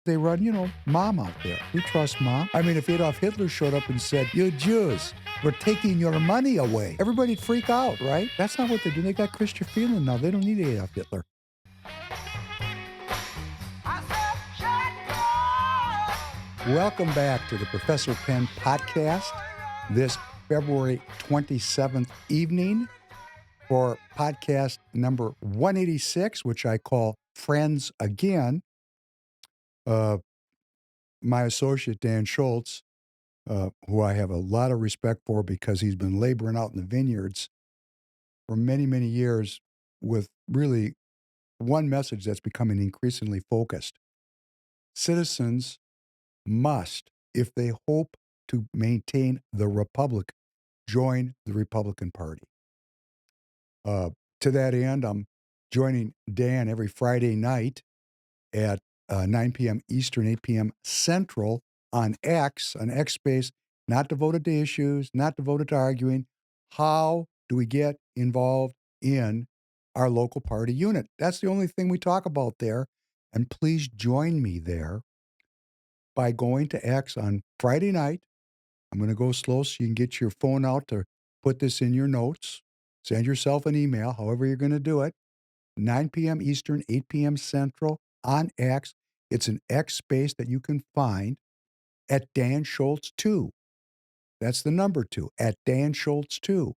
they run, mom out there. We trust mom. I mean, if Adolf Hitler showed up and said, "You Jews, we're taking your money away," everybody'd freak out, right? That's not what they do. They got Christian feeling now. They don't need Adolf Hitler. Welcome back to the Professor Penn podcast this February 27th evening for podcast number 186, which I call Friends Again. My associate, Dan Schultz, who I have a lot of respect for because he's been laboring out in the vineyards for many, many years with really one message that's becoming increasingly focused. Citizens must, if they hope to maintain the republic, join the Republican Party. To that end, I'm joining Dan every Friday night at 9 p.m. Eastern, 8 p.m. Central on X space, not devoted to issues, not devoted to arguing. How do we get involved in our local party unit? That's the only thing we talk about there. And please join me there by going to X on Friday night. I'm going to go slow so you can get your phone out to put this in your notes. Send yourself an email, however you're going to do it. 9 p.m. Eastern, 8 p.m. Central on X. It's an X space that you can find at Dan Schultz 2. That's the number 2, at Dan Schultz 2.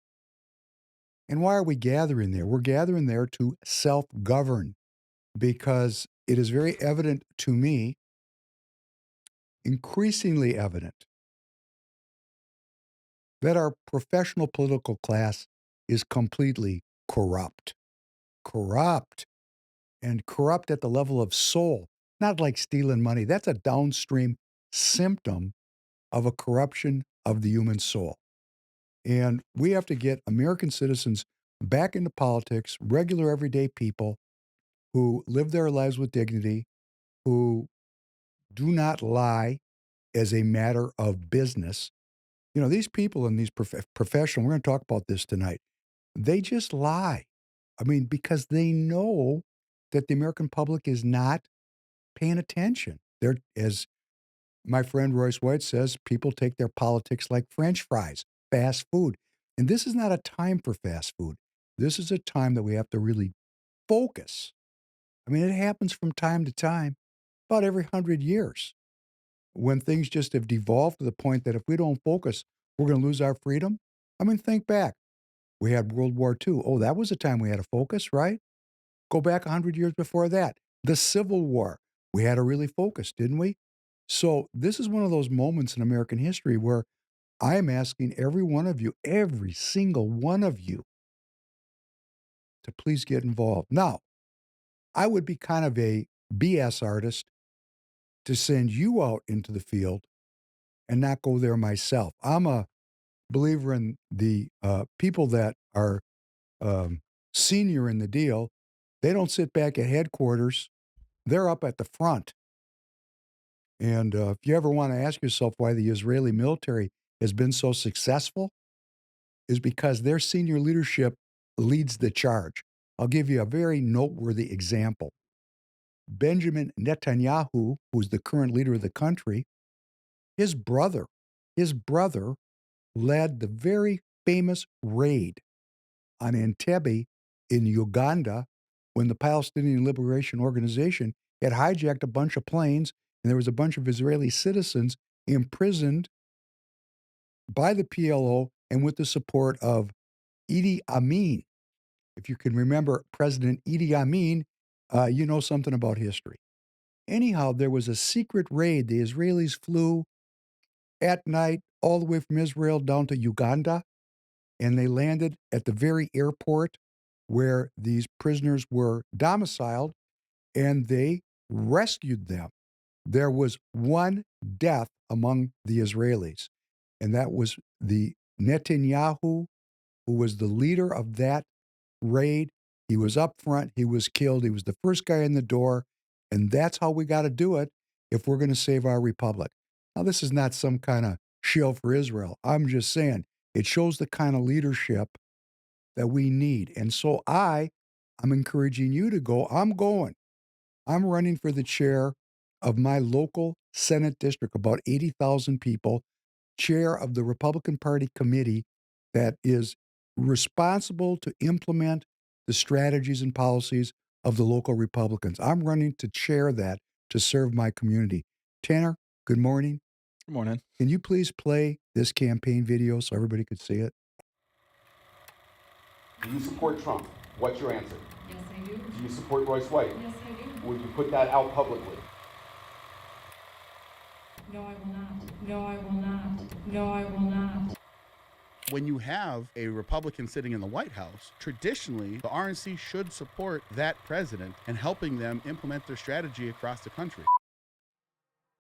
And why are we gathering there? We're gathering there to self-govern because it is very evident to me, increasingly evident, that our professional political class is completely corrupt. Corrupt. And corrupt at the level of soul, not like stealing money. That's a downstream symptom of a corruption of the human soul. And we have to get American citizens back into politics, regular everyday people who live their lives with dignity, who do not lie as a matter of business. These people in these professional, we're going to talk about this tonight, they just lie. I mean, because they know that the American public is not paying attention. They're, as my friend Royce White says, people take their politics like French fries, fast food. And this is not a time for fast food. This is a time that we have to really focus. I mean, it happens from time to time, about every 100 years, when things just have devolved to the point that if we don't focus, we're going to lose our freedom. I mean, think back. We had World War II. Oh, that was a time we had to focus, right? Go back 100 years before that. The Civil War. We had to really focus, didn't we? So this is one of those moments in American history where I am asking every one of you, every single one of you, to please get involved. Now, I would be kind of a BS artist to send you out into the field and not go there myself. I'm a believer in the people that are senior in the deal. They don't sit back at headquarters. They're up at the front. And if you ever want to ask yourself why the Israeli military has been so successful, is because their senior leadership leads the charge. I'll give you a very noteworthy example. Benjamin Netanyahu, who's the current leader of the country, his brother led the very famous raid on Entebbe in Uganda when the Palestinian Liberation Organization had hijacked a bunch of planes and there was a bunch of Israeli citizens imprisoned by the PLO and with the support of Idi Amin. If you can remember President Idi Amin, you know something about history. Anyhow, there was a secret raid. The Israelis flew at night all the way from Israel down to Uganda, and they landed at the very airport where these prisoners were domiciled, and they rescued them. There was one death among the Israelis, and that was the Netanyahu, who was the leader of that raid. He was up front. He was killed. He was the first guy in the door. And that's how we got to do it if we're going to save our republic. Now, this is not some kind of shield for Israel. I'm just saying it shows the kind of leadership that we need. And so I'm encouraging you to go. I'm going. I'm running for the chair of my local Senate district, about 80,000 people, chair of the Republican Party committee that is responsible to implement the strategies and policies of the local Republicans. I'm running to chair that to serve my community. Tanner, good morning. Good morning. Can you please play this campaign video so everybody could see it? Do you support Trump? What's your answer? Yes, I do. Do you support Royce White? Yes, I do. Would you put that out publicly? No, I will not. No, I will not. No, I will not. When you have a Republican sitting in the White House, traditionally, the RNC should support that president and helping them implement their strategy across the country.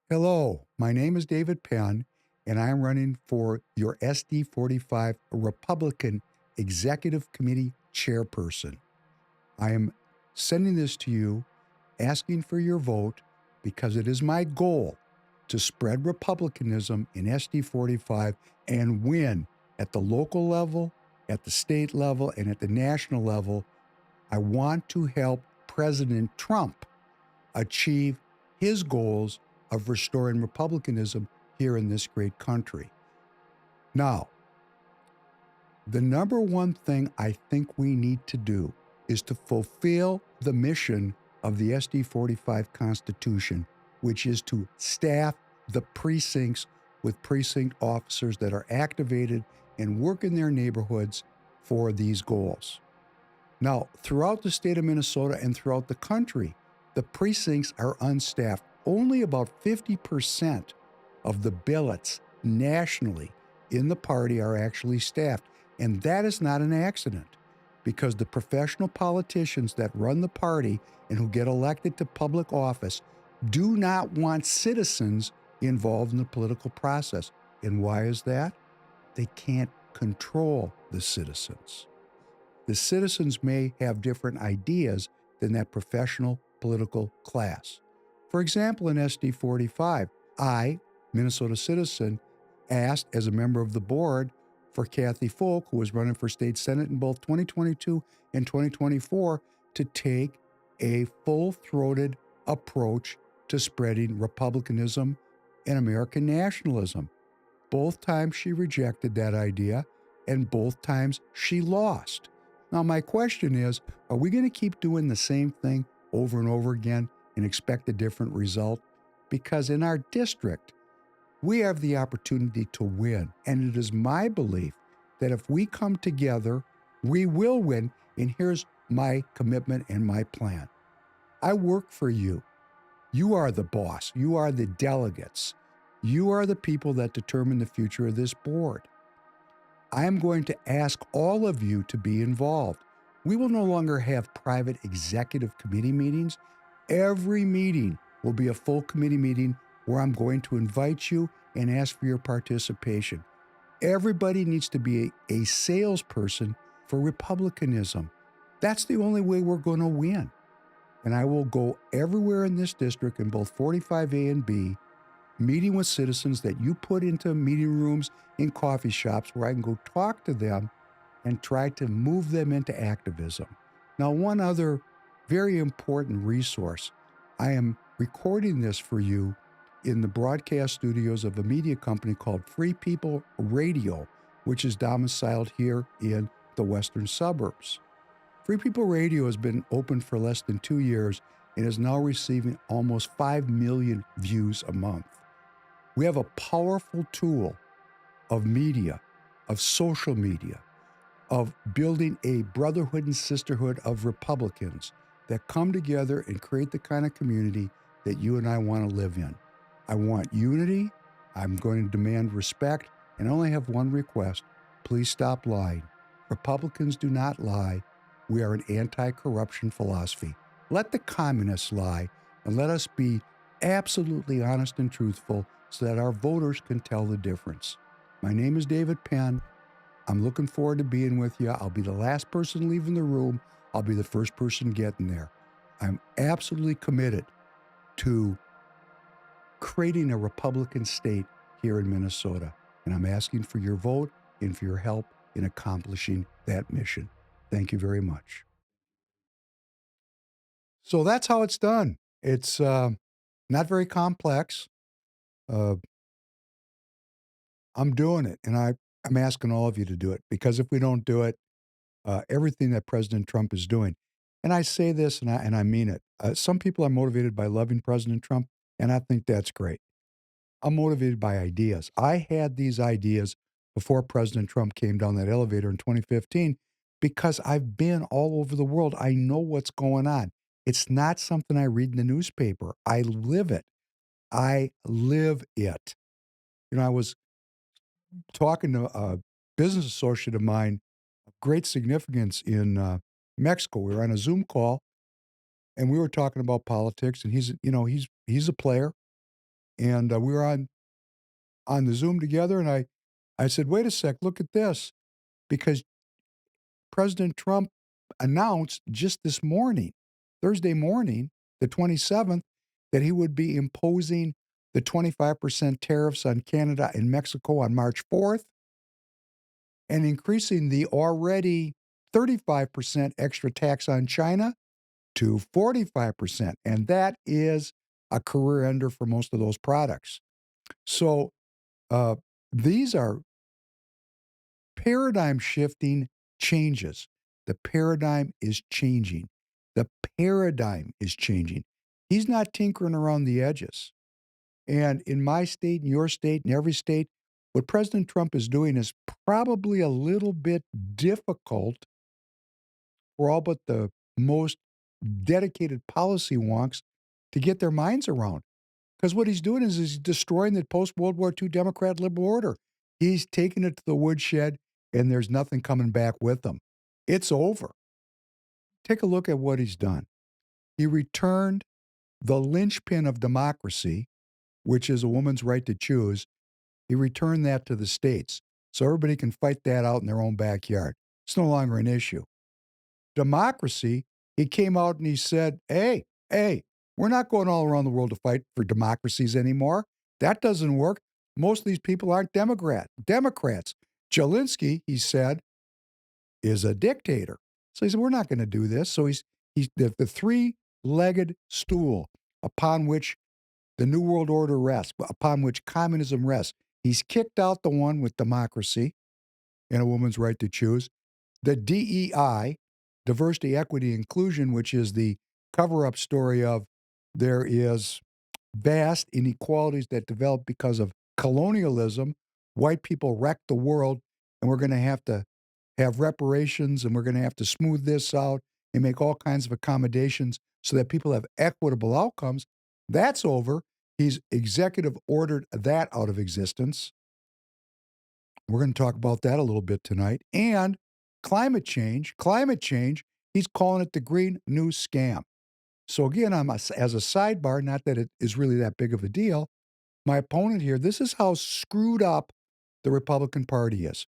Hello, my name is David Penn, and I'm running for your SD 45 Republican Executive Committee chairperson. I am sending this to you, asking for your vote, because it is my goal to spread Republicanism in SD 45 and win at the local level, at the state level, and at the national level. I want to help President Trump achieve his goals of restoring republicanism here in this great country. Now, the number one thing I think we need to do is to fulfill the mission of the SD 45 Constitution, which is to staff the precincts with precinct officers that are activated and work in their neighborhoods for these goals. Now, throughout the state of Minnesota and throughout the country, the precincts are unstaffed. Only about 50% of the billets nationally in the party are actually staffed. And that is not an accident, because the professional politicians that run the party and who get elected to public office do not want citizens involved in the political process. And why is that? They can't control the citizens. The citizens may have different ideas than that professional political class. For example, in SD 45, I, Minnesota citizen, asked as a member of the board for Kathy Folk, who was running for state senate in both 2022 and 2024, to take a full-throated approach to spreading republicanism and American nationalism. Both times she rejected that idea, and both times she lost. Now, my question is, are we going to keep doing the same thing over and over again and expect a different result? Because in our district, we have the opportunity to win. And it is my belief that if we come together, we will win. And here's my commitment and my plan. I work for you. You are the boss. You are the delegates. You are the people that determine the future of this board. I am going to ask all of you to be involved. We will no longer have private executive committee meetings. Every meeting will be a full committee meeting where I'm going to invite you and ask for your participation. Everybody needs to be a salesperson for republicanism. That's the only way we're going to win. And I will go everywhere in this district in both 45A and B, meeting with citizens that you put into meeting rooms in coffee shops where I can go talk to them and try to move them into activism. Now, one other very important resource. I am recording this for you in the broadcast studios of a media company called Free People Radio, which is domiciled here in the western suburbs. Free People Radio has been open for less than 2 years and is now receiving almost 5 million views a month. We have a powerful tool of media, of social media, of building a brotherhood and sisterhood of Republicans that come together and create the kind of community that you and I want to live in. I want unity. I'm going to demand respect, and I only have one request. Please stop lying. Republicans do not lie. We are an anti-corruption philosophy. Let the communists lie, and let us be absolutely honest and truthful so that our voters can tell the difference. My name is David Penn. I'm looking forward to being with you. I'll be the last person leaving the room. I'll be the first person getting there. I'm absolutely committed to creating a Republican state here in Minnesota. And I'm asking for your vote and for your help in accomplishing that mission. Thank you very much. So that's how it's done. It's Not very complex. Uh, I'm doing it, and I'm asking all of you to do it because if we don't do it, everything that President Trump is doing, and I say this and I mean it. Some people are motivated by loving President Trump, and I think that's great. I'm motivated by ideas. I had these ideas before President Trump came down that elevator in 2015 because I've been all over the world. I know what's going on. It's not something I read in the newspaper. I live it. I live it. I was talking to a business associate of mine of great significance in Mexico. We were on a Zoom call and we were talking about politics, and he's a player, and we were on the Zoom together, and I said, "Wait a sec, look at this," because President Trump announced just this morning, Thursday morning, the 27th, that he would be imposing the 25% tariffs on Canada and Mexico on March 4th and increasing the already 35% extra tax on China to 45%. And that is a career ender for most of those products. So uh, these are paradigm shifting changes. The paradigm is changing. The paradigm is changing. He's not tinkering around the edges. And in my state, in your state, in every state, what President Trump is doing is probably a little bit difficult for all but the most dedicated policy wonks to get their minds around. Because what he's doing is he's destroying the post World War II Democrat liberal order. He's taking it to the woodshed, and there's nothing coming back with him. It's over. Take a look at what he's done. He returned the linchpin of democracy, which is a woman's right to choose. He returned that to the states so everybody can fight that out in their own backyard. It's no longer an issue. Democracy, he came out and he said, hey, we're not going all around the world to fight for democracies anymore. That doesn't work. Most of these people aren't Democrats. Zelensky, he said, is a dictator. So he said, we're not going to do this. So he's the three-legged stool upon which the New World Order rests, upon which communism rests. He's kicked out the one with democracy and a woman's right to choose. The DEI, diversity, equity, inclusion, which is the cover-up story of there is vast inequalities that develop because of colonialism. White people wrecked the world, and we're going to have reparations, and we're going to have to smooth this out and make all kinds of accommodations so that people have equitable outcomes. That's over. He's executive ordered that out of existence. We're going to talk about that a little bit tonight. And climate change, he's calling it the Green New Scam. So again, as a sidebar, not that it is really that big of a deal, my opponent here, this is how screwed up the Republican Party is.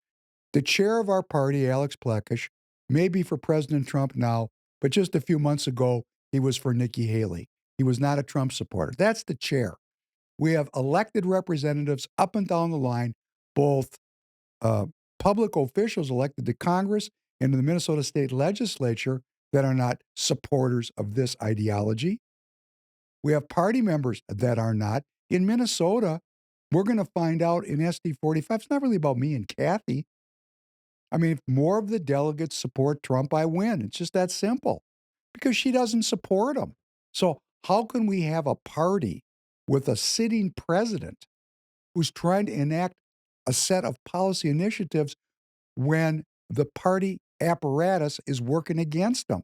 The chair of our party, Alex Plekish, may be for President Trump now, but just a few months ago, he was for Nikki Haley. He was not a Trump supporter. That's the chair. We have elected representatives up and down the line, both uh, public officials elected to Congress and to the Minnesota State Legislature that are not supporters of this ideology. We have party members that are not. In Minnesota, we're going to find out in SD 45. It's not really about me and Kathy. I mean, if more of the delegates support Trump, I win. It's just that simple because she doesn't support him. So, how can we have a party with a sitting president who's trying to enact a set of policy initiatives when the party apparatus is working against them?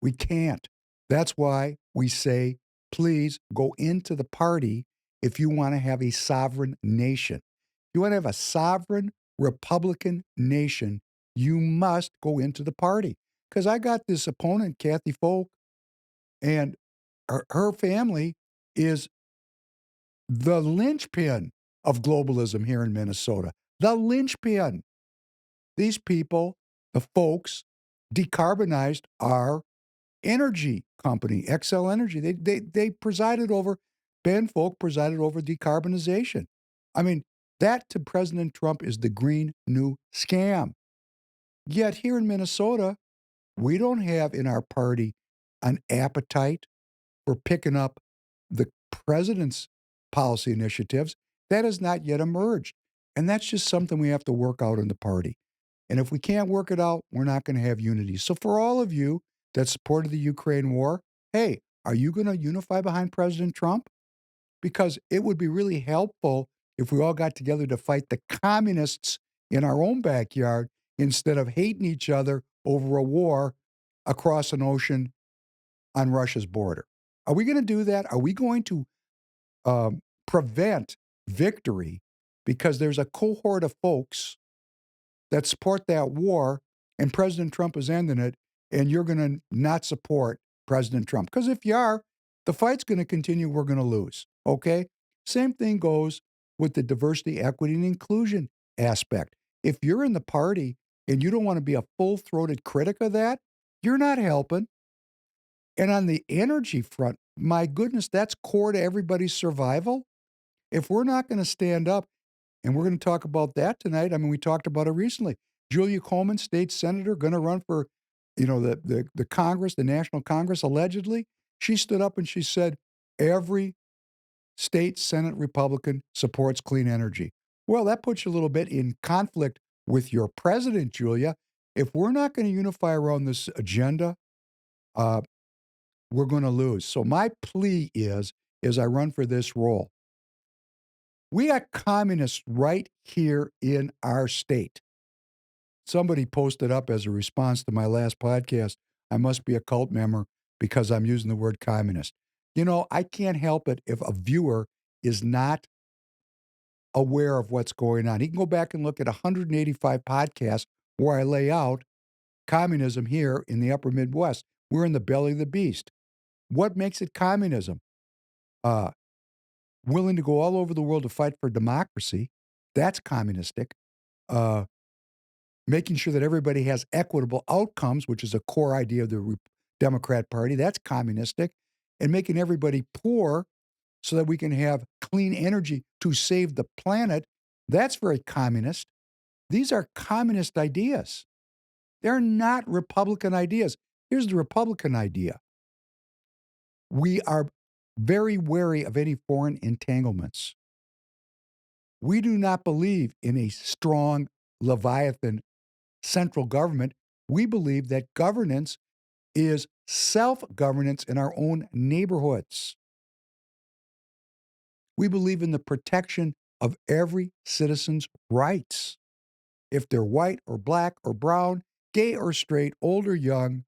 We can't. That's why we say, please go into the party if you want to have a sovereign nation. If you want to have a sovereign Republican nation, you must go into the party. Because I got this opponent, Kathy Folk, and her family is the linchpin of globalism here in Minnesota. The linchpin. These people, the folks, decarbonized our energy company, XL Energy. They presided over, Ben Folk presided over decarbonization. I mean, that to President Trump is the Green New Scam. Yet here in Minnesota, we don't have in our party an appetite for picking up president's policy initiatives, that has not yet emerged. And that's just something we have to work out in the party. And if we can't work it out, we're not going to have unity. So for all of you that supported the Ukraine war, hey, are you going to unify behind President Trump? Because it would be really helpful if we all got together to fight the communists in our own backyard instead of hating each other over a war across an ocean on Russia's border. Are we going to do that? Are we going to prevent victory because there's a cohort of folks that support that war and President Trump is ending it, and you're going to not support President Trump? Because if you are, the fight's going to continue, we're going to lose, okay? Same thing goes with the diversity, equity, and inclusion aspect. If you're in the party and you don't want to be a full-throated critic of that, you're not helping. And on the energy front, my goodness, that's core to everybody's survival. If we're not going to stand up, and we're going to talk about that tonight. I mean, we talked about it recently. Julia Coleman, state senator, going to run for, the Congress, the National Congress, allegedly. She stood up and she said, every state Senate Republican supports clean energy. Well, that puts you a little bit in conflict with your president, Julia. If we're not going to unify around this agenda, we're going to lose. So my plea is, as I run for this role, we got communists right here in our state. Somebody posted up as a response to my last podcast, I must be a cult member because I'm using the word communist. I can't help it if a viewer is not aware of what's going on. He can go back and look at 185 podcasts where I lay out communism here in the upper Midwest. We're in the belly of the beast. What makes it communism? Willing to go all over the world to fight for democracy. That's communistic. Making sure that everybody has equitable outcomes, which is a core idea of the Democrat Party. That's communistic. And making everybody poor so that we can have clean energy to save the planet. That's very communist. These are communist ideas. They're not Republican ideas. Here's the Republican idea. We are very wary of any foreign entanglements. We do not believe in a strong Leviathan central government. We believe that governance is self-governance in our own neighborhoods. We believe in the protection of every citizen's rights. If they're white or black or brown, gay or straight, old or young,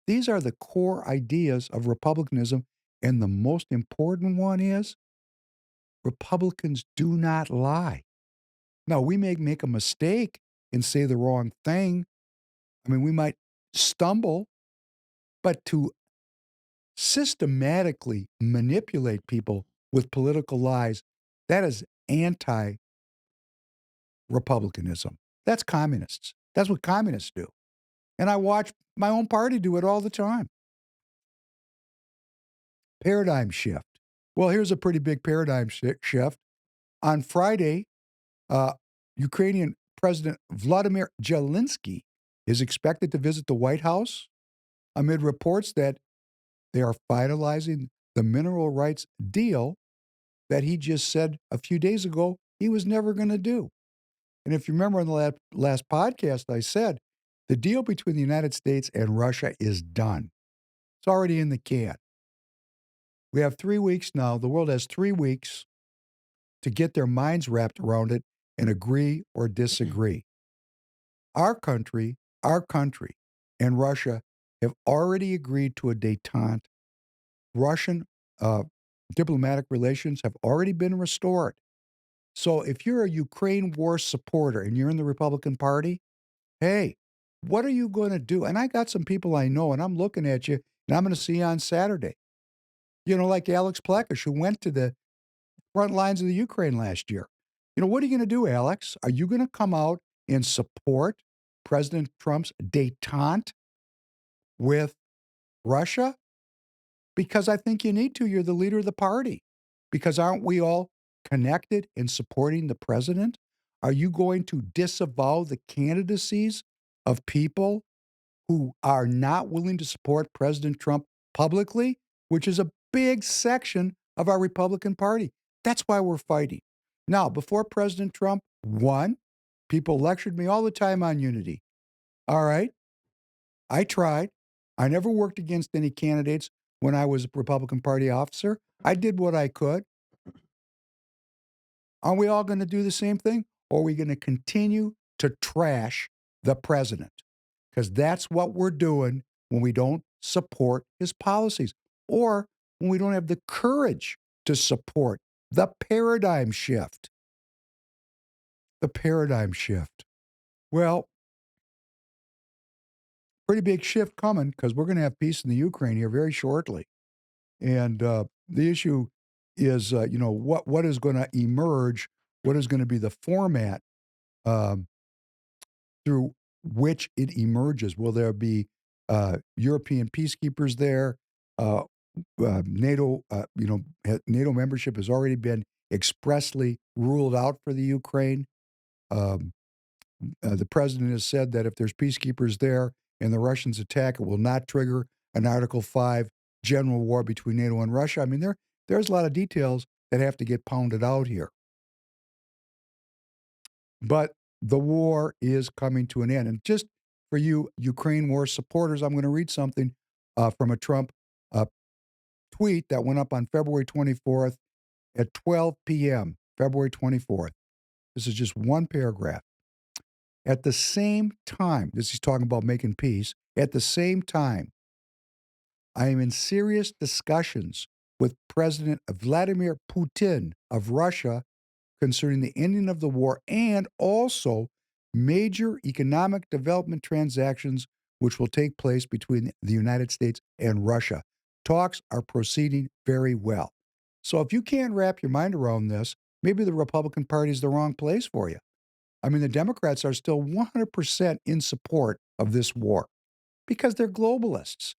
these are the core ideas of republicanism. And the most important one is Republicans do not lie. Now, we may make a mistake and say the wrong thing. I mean, we might stumble, but to systematically manipulate people with political lies, that is anti-republicanism. That's communists. That's what communists do. And I watch my own party do it all the time. Paradigm shift. Well, here's a pretty big paradigm shift. On Friday, Ukrainian President Vladimir Zelensky is expected to visit the White House amid reports that they are finalizing the mineral rights deal that he just said a few days ago he was never going to do. And if you remember in the last podcast, I said the deal between the United States and Russia is done. It's already in the can. We have 3 weeks now. The world has 3 weeks to get their minds wrapped around it and agree or disagree. Our country, and Russia have already agreed to a détente. Russian diplomatic relations have already been restored. So if you're a Ukraine war supporter and you're in the Republican Party, hey, what are you going to do? And I got some people I know, and I'm looking at you, and I'm going to see you on Saturday. Like Alex Plekish, who went to the front lines of the Ukraine last year. What are you going to do, Alex? Are you going to come out and support President Trump's détente with Russia? Because I think you need to. You're the leader of the party. Because aren't we all connected in supporting the president? Are you going to disavow the candidacies of people who are not willing to support President Trump publicly, which is a big section of our Republican Party. That's why we're fighting. Now, before President Trump won, people lectured me all the time on unity. All right, I tried. I never worked against any candidates when I was a Republican Party officer. I did what I could. Are we all going to do the same thing? Or are we going to continue to trash the president? Because that's what we're doing when we don't support his policies or when we don't have the courage to support the paradigm shift. The paradigm shift. Well, pretty big shift coming because we're going to have peace in the Ukraine here very shortly. And the issue is, what is going to emerge? What is going to be the format um, through which it emerges? Will there be European peacekeepers there? Uh, NATO, NATO membership has already been expressly ruled out for the Ukraine. Um, the president has said that if there's peacekeepers there and the Russians attack, it will not trigger an Article 5 general war between NATO and Russia. I mean, there's a lot of details that have to get pounded out here. But the war is coming to an end. And just for you Ukraine war supporters, I'm going to read something from a Trump uh, tweet that went up on February 24th at 12 p.m., February 24th. This is just one paragraph. At the same time, this is talking about making peace. At the same time, I am in serious discussions with President Vladimir Putin of Russia concerning the ending of the war and also major economic development transactions which will take place between the United States and Russia. Talks are proceeding very well. So if you can't wrap your mind around this, maybe the Republican Party is the wrong place for you. I mean, the Democrats are still 100% in support of this war because they're globalists.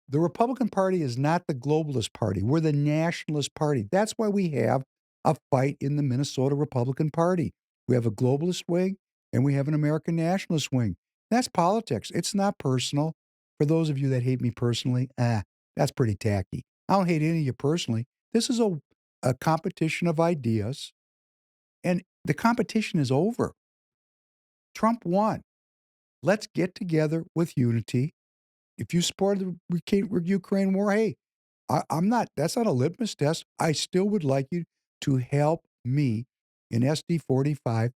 The Republican Party is not the globalist party. We're the nationalist party. That's why we have a fight in the Minnesota Republican Party. We have a globalist wing and we have an American nationalist wing. That's politics. It's not personal. For those of you that hate me personally, that's pretty tacky. I don't hate any of you personally. This is a competition of ideas, and the competition is over. Trump won. Let's get together with unity. If you support the Ukraine war, hey, I'm not, that's not a litmus test. I still would like you to help me in SD 45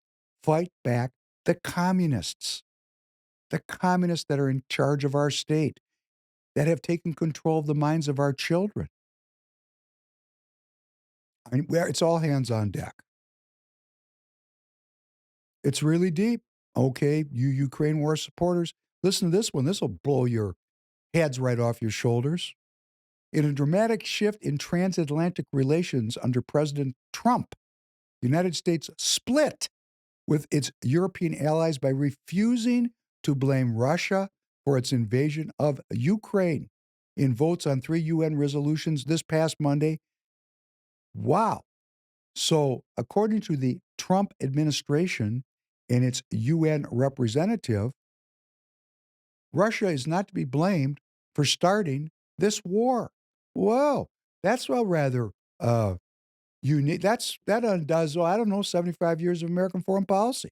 fight back the communists that are in charge of our state, that have taken control of the minds of our children. I mean, it's all hands on deck. It's really deep. Okay, you Ukraine war supporters, listen to this one. This will blow your heads right off your shoulders. In a dramatic shift in transatlantic relations under President Trump, the United States split with its European allies by refusing to blame Russia for its invasion of Ukraine in votes on 3 UN resolutions this past Monday. Wow. So, according to the Trump administration and its UN representative, Russia is not to be blamed for starting this war. Whoa, that's a rather unique. That undoes, I don't know, 75 years of American foreign policy,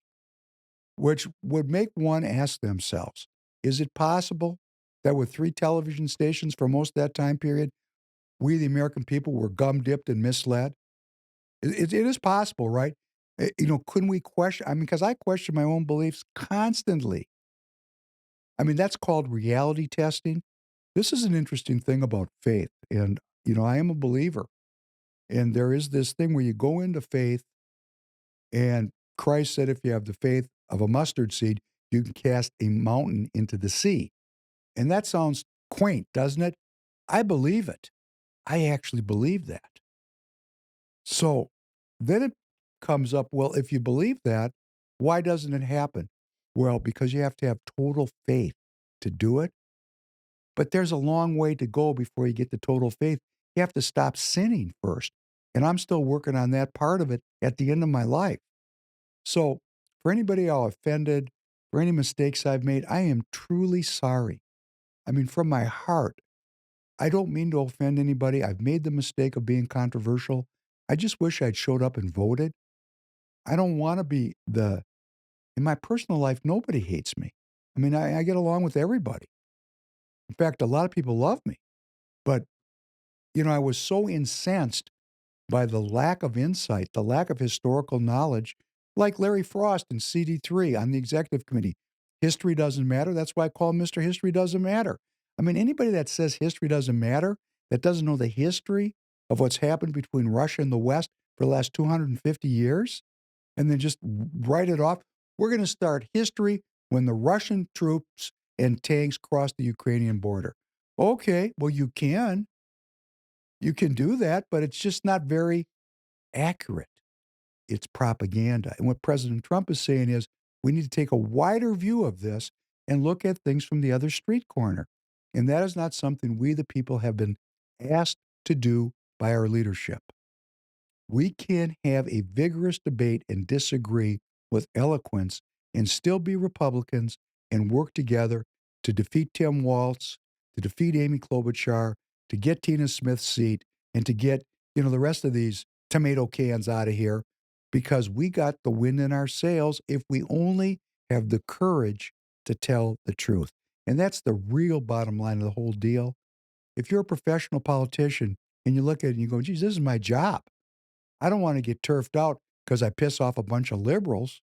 which would make one ask themselves, is it possible that with 3 television stations for most of that time period, we, the American people, were gum-dipped and misled? It is possible, right? Couldn't we question? I mean, because I question my own beliefs constantly. I mean, that's called reality testing. This is an interesting thing about faith. And, I am a believer. And there is this thing where you go into faith, and Christ said, if you have the faith of a mustard seed, you can cast a mountain into the sea. And that sounds quaint, doesn't it? I believe it. I actually believe that. So then it comes up, well, if you believe that, why doesn't it happen? Well, because you have to have total faith to do it. But there's a long way to go before you get to total faith. You have to stop sinning first. And I'm still working on that part of it at the end of my life. So for anybody I've offended, for any mistakes I've made, I am truly sorry. I mean, from my heart. I don't mean to offend anybody. I've made the mistake of being controversial. I just wish I'd showed up and voted. I don't want to be in my personal life, nobody hates me. I mean, I get along with everybody. In fact, a lot of people love me. But, I was so incensed by the lack of insight, the lack of historical knowledge, like Larry Frost and CD3 on the executive committee. History doesn't matter. That's why I call him Mr. History Doesn't Matter. I mean, anybody that says history doesn't matter, that doesn't know the history of what's happened between Russia and the West for the last 250 years, and then just write it off. We're going to start history when the Russian troops and tanks cross the Ukrainian border. Okay, well, you can. You can do that, but it's just not very accurate. It's propaganda. And what President Trump is saying is we need to take a wider view of this and look at things from the other street corner. And that is not something we, the people, have been asked to do by our leadership. We can have a vigorous debate and disagree with eloquence and still be Republicans and work together to defeat Tim Walz, to defeat Amy Klobuchar, to get Tina Smith's seat, and to get, the rest of these tomato cans out of here because we got the wind in our sails if we only have the courage to tell the truth. And that's the real bottom line of the whole deal. If you're a professional politician and you look at it and you go, geez, this is my job. I don't want to get turfed out because I piss off a bunch of liberals.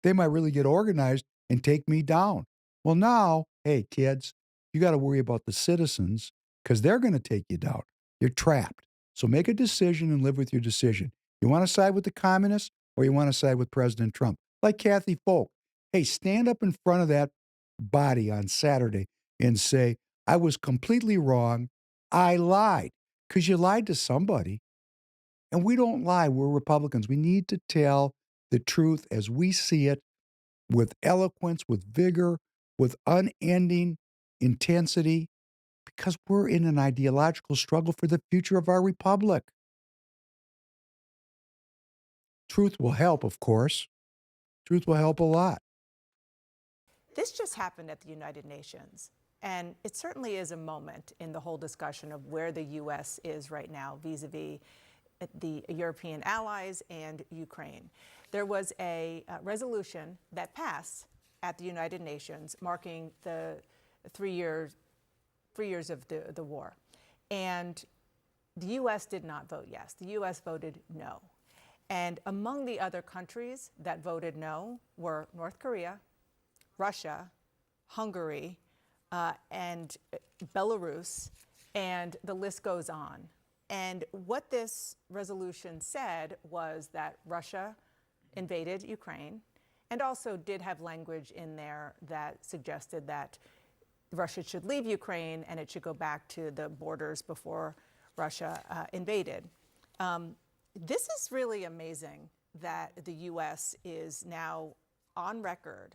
They might really get organized and take me down. Well, now, hey, kids, you got to worry about the citizens because they're going to take you down. You're trapped. So make a decision and live with your decision. You want to side with the communists or you want to side with President Trump? Like Kathy Folk. Hey, stand up in front of that body on Saturday and say, I was completely wrong. I lied. Because you lied to somebody. And we don't lie. We're Republicans. We need to tell the truth as we see it with eloquence, with vigor, with unending intensity, because we're in an ideological struggle for the future of our republic. Truth will help, of course. Truth will help a lot. This just happened at the United Nations, and it certainly is a moment in the whole discussion of where the U.S. is right now vis-a-vis the European allies and Ukraine. There was a resolution that passed at the United Nations marking the 3 years of the war. And the U.S. did not vote yes. The U.S. voted no. And among the other countries that voted no were North Korea, Russia, Hungary, and Belarus, and the list goes on. And what this resolution said was that Russia invaded Ukraine and also did have language in there that suggested that Russia should leave Ukraine and it should go back to the borders before Russia invaded. This is really amazing that the U.S. is now on record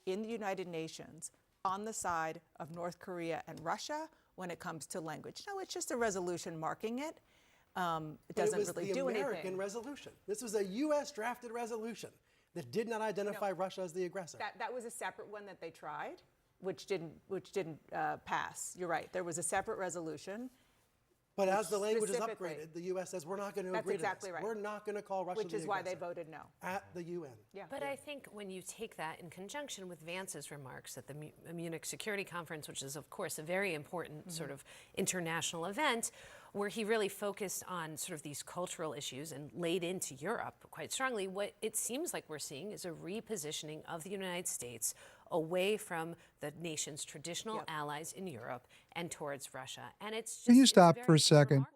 in the United Nations on the side of North Korea and Russia when it comes to language. No, it's just a resolution marking it. It doesn't really do anything. It was the American resolution. This was a U.S. drafted resolution that did not identify Russia as the aggressor. That was a separate one that they tried, which didn't pass. You're right. There was a separate resolution. But as the language is upgraded, the U.S. says we're not going to agree to this. Right. We're not going to call Russia the aggressor. Which is why they voted no. At the UN. Yeah. But I think when you take that in conjunction with Vance's remarks at the Munich Security Conference, which is, of course, a very important sort of international event, where he really focused on sort of these cultural issues and laid into Europe quite strongly, what it seems like we're seeing is a repositioning of the United States away from the nation's traditional allies in Europe and towards Russia. And it's just— Can you stop for a second?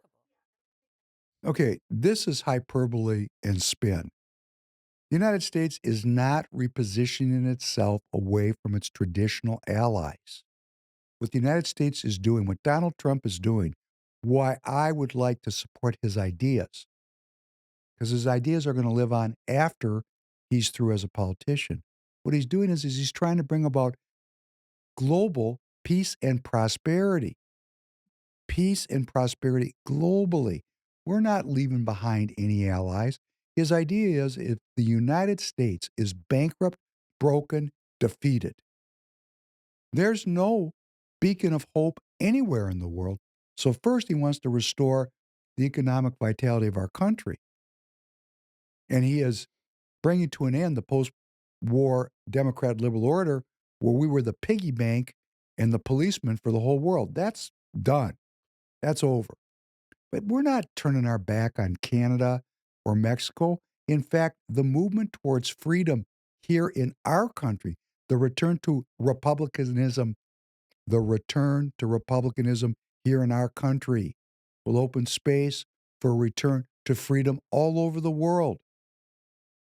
Okay, this is hyperbole and spin. The United States is not repositioning itself away from its traditional allies. What the United States is doing, what Donald Trump is doing, why I would like to support his ideas, because his ideas are going to live on after he's through as a politician. What he's doing is he's trying to bring about global peace and prosperity. Peace and prosperity globally. We're not leaving behind any allies. His idea is if the United States is bankrupt, broken, defeated, there's no beacon of hope anywhere in the world. So first, he wants to restore the economic vitality of our country. And he is bringing to an end the post-war Democrat liberal order where we were the piggy bank and the policeman for the whole world. That's done. That's over. But we're not turning our back on Canada or Mexico. In fact, the movement towards freedom here in our country, the return to republicanism, here in our country will open space for a return to freedom all over the world.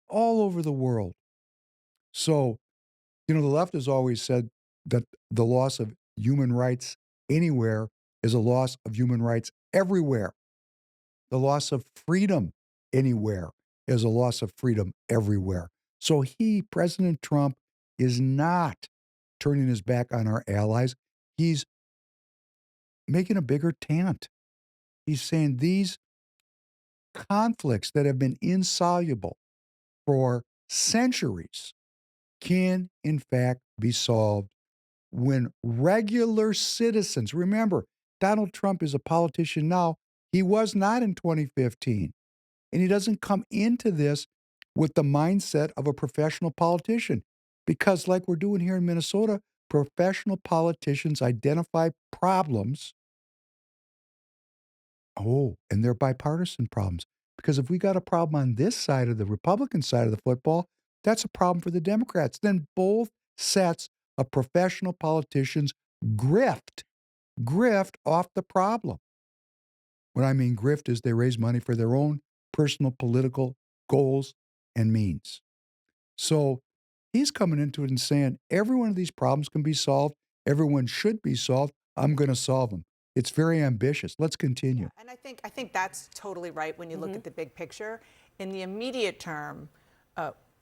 All over the world. So, the left has always said that the loss of human rights anywhere is a loss of human rights everywhere. The loss of freedom anywhere is a loss of freedom everywhere. So President Trump, is not turning his back on our allies. He's making a bigger tent. He's saying these conflicts that have been insoluble for centuries can, in fact, be solved when regular citizens, remember, Donald Trump is a politician now. He was not in 2015. And he doesn't come into this with the mindset of a professional politician. Because, like we're doing here in Minnesota, professional politicians identify problems. Oh, and they're bipartisan problems. Because if we got a problem on this side of the Republican side of the football, that's a problem for the Democrats. Then both sets of professional politicians grift off the problem. What I mean grift is they raise money for their own personal political goals and means. So he's coming into it and saying, every one of these problems can be solved. Everyone should be solved. I'm going to solve them. It's very ambitious. Let's continue. And I think that's totally right when you look at the big picture. In the immediate term,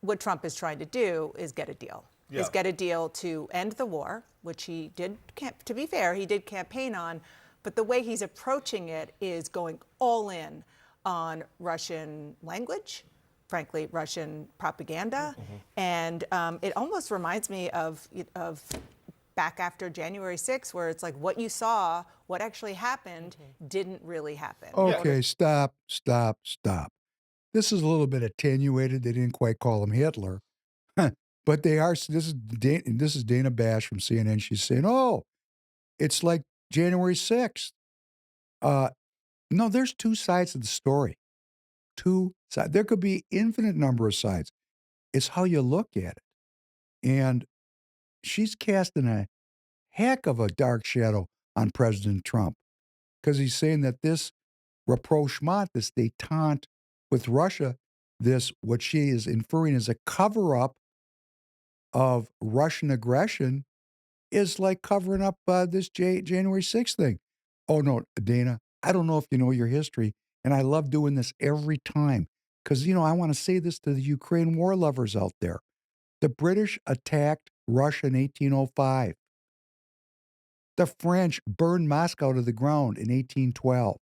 what Trump is trying to do is get a deal. Is get a deal to end the war, which he did, to be fair, he did campaign on. But the way he's approaching it is going all in on Russian language, frankly, Russian propaganda. And it almost reminds me of back after January 6th, where it's like what you saw, what actually happened, didn't really happen. Okay, stop. This is a little bit attenuated. They didn't quite call him Hitler. But they are. This is Dana Bash from CNN. She's saying, oh, it's like January 6th. No, there's two sides of the story. Two sides. There could be infinite number of sides. It's how you look at it. And she's casting a heck of a dark shadow on President Trump because he's saying that this rapprochement, this détente with Russia, what she is inferring is a cover-up of Russian aggression is like covering up this January 6th thing. Oh, no, Dana, I don't know if you know your history, and I love doing this every time because, I want to say this to the Ukraine war lovers out there. The British attacked Russia in 1805. The French burned Moscow to the ground in 1812.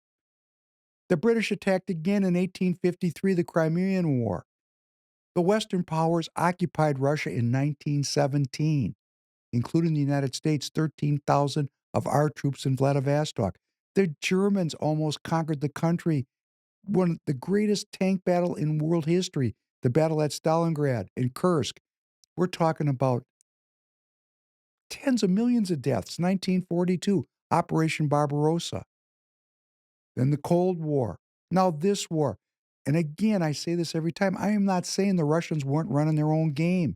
The British attacked again in 1853, the Crimean War. The Western powers occupied Russia in 1917, including the United States, 13,000 of our troops in Vladivostok. The Germans almost conquered the country. One of the greatest tank battle in world history, the battle at Stalingrad and Kursk. We're talking about tens of millions of deaths. 1942, Operation Barbarossa. Then the Cold War. Now this war. And again, I say this every time. I am not saying the Russians weren't running their own game.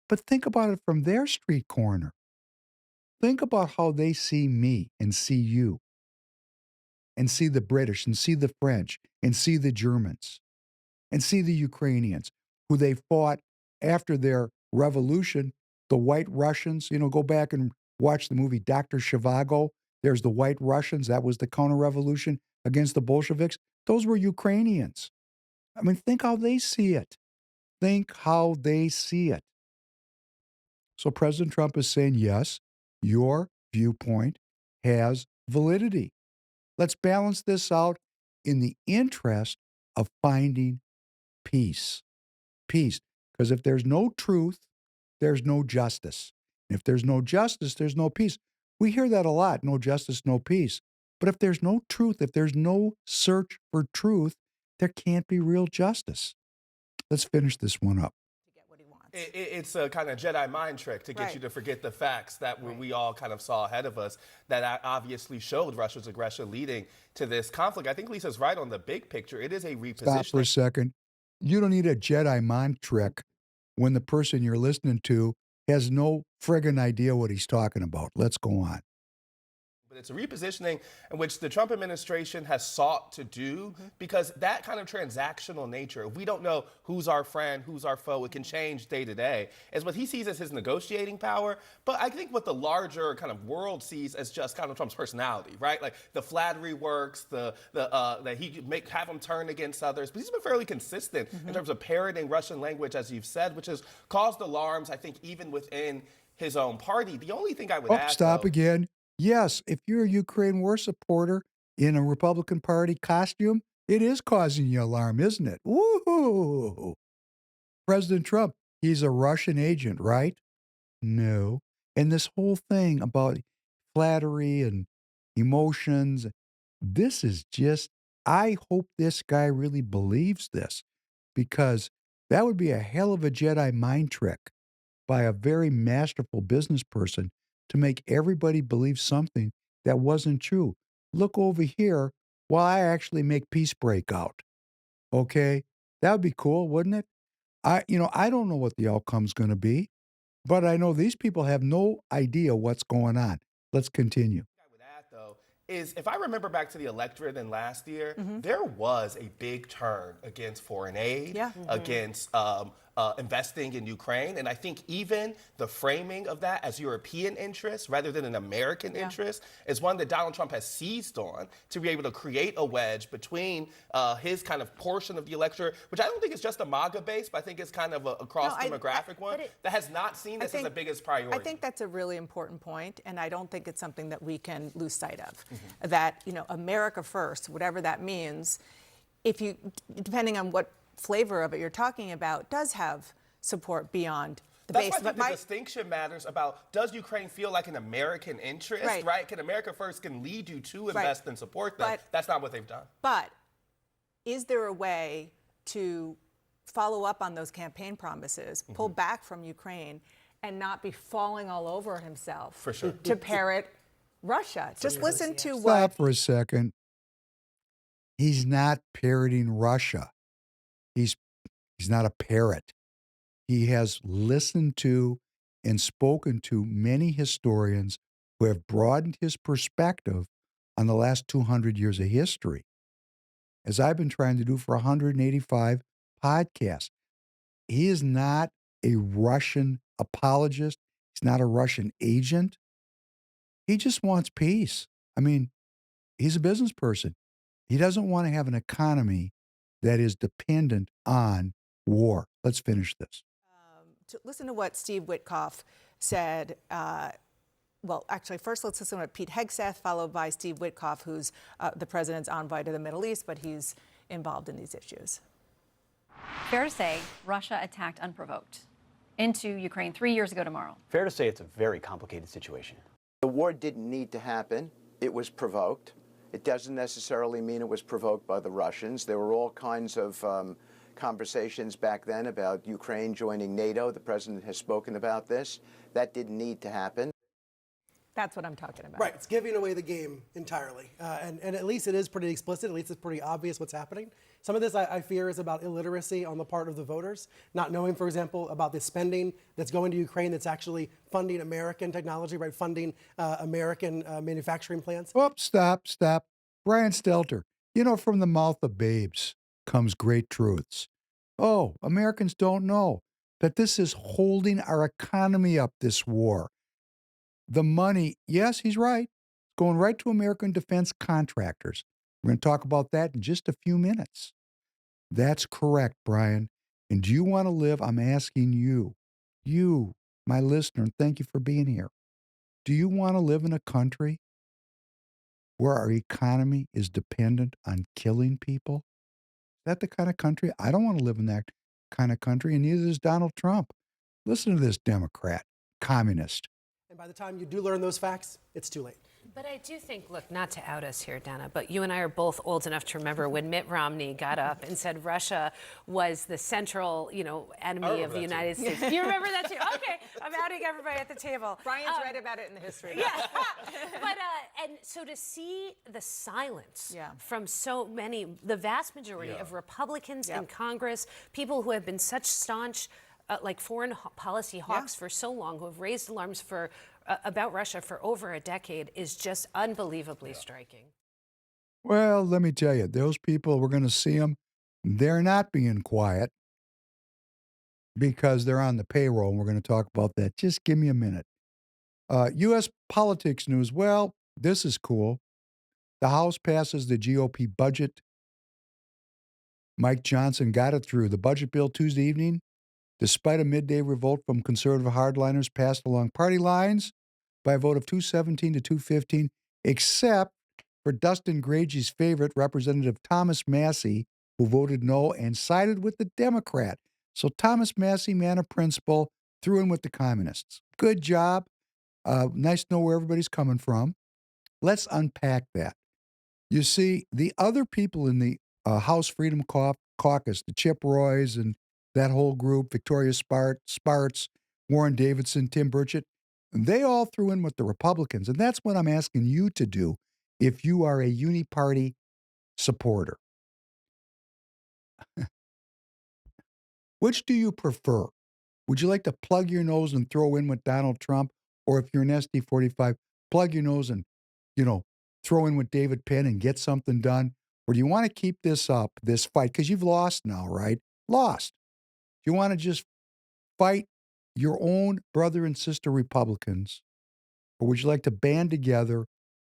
But think about it from their street corner. Think about how they see me and see you. And see the British and see the French and see the Germans. And see the Ukrainians who they fought after their revolution. The White Russians, go back and watch the movie Dr. Zhivago. There's the White Russians. That was the counter-revolution against the Bolsheviks. Those were Ukrainians. I mean, think how they see it. Think how they see it. So President Trump is saying, yes, your viewpoint has validity. Let's balance this out in the interest of finding peace. Peace. Because if there's no truth, there's no justice. If there's no justice, there's no peace. We hear that a lot, no justice, no peace. But if there's no truth, if there's no search for truth, there can't be real justice. Let's finish this one up. To get what he wants. It's a kind of Jedi mind trick to get you to forget the facts that we all kind of saw ahead of us that obviously showed Russia's aggression leading to this conflict. I think Lisa's right on the big picture. It is a repositioning. Stop for a second. You don't need a Jedi mind trick when the person you're listening to has no friggin' idea what he's talking about. Let's go on. But it's a repositioning in which the Trump administration has sought to do because that kind of transactional nature, if we don't know who's our friend, who's our foe, it can change day to day, is what he sees as his negotiating power. But I think what the larger kind of world sees as just Donald Trump's personality, right? Like the flattery works, that he could have him turn against others. But he's been fairly consistent in terms of parroting Russian language, as you've said, which has caused alarms, I think, even within his own party. The only thing I would add, Stop though, again. Yes, if you're a Ukraine war supporter in a Republican Party costume, it is causing you alarm, isn't it? Woohoo! President Trump, he's a Russian agent, right? No. And this whole thing about flattery and emotions, this is just, I hope this guy really believes this, because that would be a hell of a Jedi mind trick by a very masterful business person to make everybody believe something that wasn't true. Look over here while I actually make peace break out. Okay? That would be cool, wouldn't it? I don't know what the outcome's going to be, but I know these people have no idea what's going on. Let's continue. I would add, though, is if I remember back to the electorate in last year, there was a big turn against foreign aid, against investing in Ukraine. And I think even the framing of that as European interests rather than an American interest is one that Donald Trump has seized on to be able to create a wedge between his kind of portion of the electorate, which I don't think is just a MAGA base, but I think it's kind of a cross-demographic one that has not seen this as the biggest priority. I think that's a really important point, and I don't think it's something that we can lose sight of. That, America first, whatever that means, depending on what flavor of it you're talking about, does have support beyond the base. That's why I think the distinction matters about, does Ukraine feel like an American interest, right? Can America first can lead you to invest and support them? That's not what they've done. But is there a way to follow up on those campaign promises, pull back from Ukraine, and not be falling all over himself For sure. to parrot Russia? Just listen to Stop for a second. He's not parroting Russia. He's not a parrot. He has listened to and spoken to many historians who have broadened his perspective on the last 200 years of history, as I've been trying to do for 185 podcasts. He is not a Russian apologist. He's not a Russian agent. He just wants peace. I mean, he's a business person. He doesn't want to have an economy that is dependent on war. Let's finish this. To listen to what Steve Witkoff said. Well, actually, first let's listen to Pete Hegseth, followed by Steve Witkoff, who's the president's envoy to the Middle East, but he's involved in these issues. Fair to say Russia attacked unprovoked into Ukraine 3 years ago tomorrow. Fair to say it's a very complicated situation. The war didn't need to happen. It was provoked. It doesn't necessarily mean it was provoked by the Russians. There were all kinds of conversations back then about Ukraine joining NATO. The president has spoken about this. That didn't need to happen. That's what I'm talking about. Right, it's giving away the game entirely. And at least it is pretty explicit, at least it's pretty obvious what's happening. Some of this I fear is about illiteracy on the part of the voters, not knowing, for example, about the spending that's going to Ukraine that's actually funding American technology, right, funding American manufacturing plants. Oh, stop. Brian Stelter, from the mouth of babes comes great truths. Oh, Americans don't know that this is holding our economy up, this war. The money, yes, he's right, going right to American defense contractors. We're going to talk about that in just a few minutes. That's correct, Brian. And do you want to live, I'm asking you, my listener, and thank you for being here. Do you want to live in a country where our economy is dependent on killing people? Is that the kind of country? I don't want to live in that kind of country, and neither does Donald Trump. Listen to this Democrat, communist. And by the time you do learn those facts, it's too late. But I do think, look, not to out us here, Dana, but you and I are both old enough to remember when Mitt Romney got up and said Russia was the central, enemy of the United States. You remember that too? Okay, I'm outing everybody at the table. Brian's read about it in the history. Yeah, but and so to see the silence from so many, the vast majority of Republicans in Congress, people who have been such staunch, foreign policy hawks for so long, who have raised alarms about Russia for over a decade, is just unbelievably striking. Well, let me tell you, those people, we're going to see them. They're not being quiet because they're on the payroll, and we're going to talk about that. Just give me a minute. U.S. politics news. Well, this is cool. The House passes the GOP budget. Mike Johnson got it through. The budget bill Tuesday evening, despite a midday revolt from conservative hardliners, passed along party lines by a vote of 217 to 215, except for Dustin Gragey's favorite, Representative Thomas Massey, who voted no and sided with the Democrat. So Thomas Massey, man of principle, threw in with the communists. Good job. Nice to know where everybody's coming from. Let's unpack that. You see, the other people in the House Freedom Caucus, the Chip Roys and that whole group, Victoria Spartz, Warren Davidson, Tim Burchett, they all threw in with the Republicans. And that's what I'm asking you to do if you are a uni-party supporter. Which do you prefer? Would you like to plug your nose and throw in with Donald Trump? Or if you're an SD45, plug your nose and, throw in with David Penn and get something done? Or do you want to keep this up, this fight? Because you've lost now, right? Lost. Do you want to just fight your own brother and sister Republicans? Or would you like to band together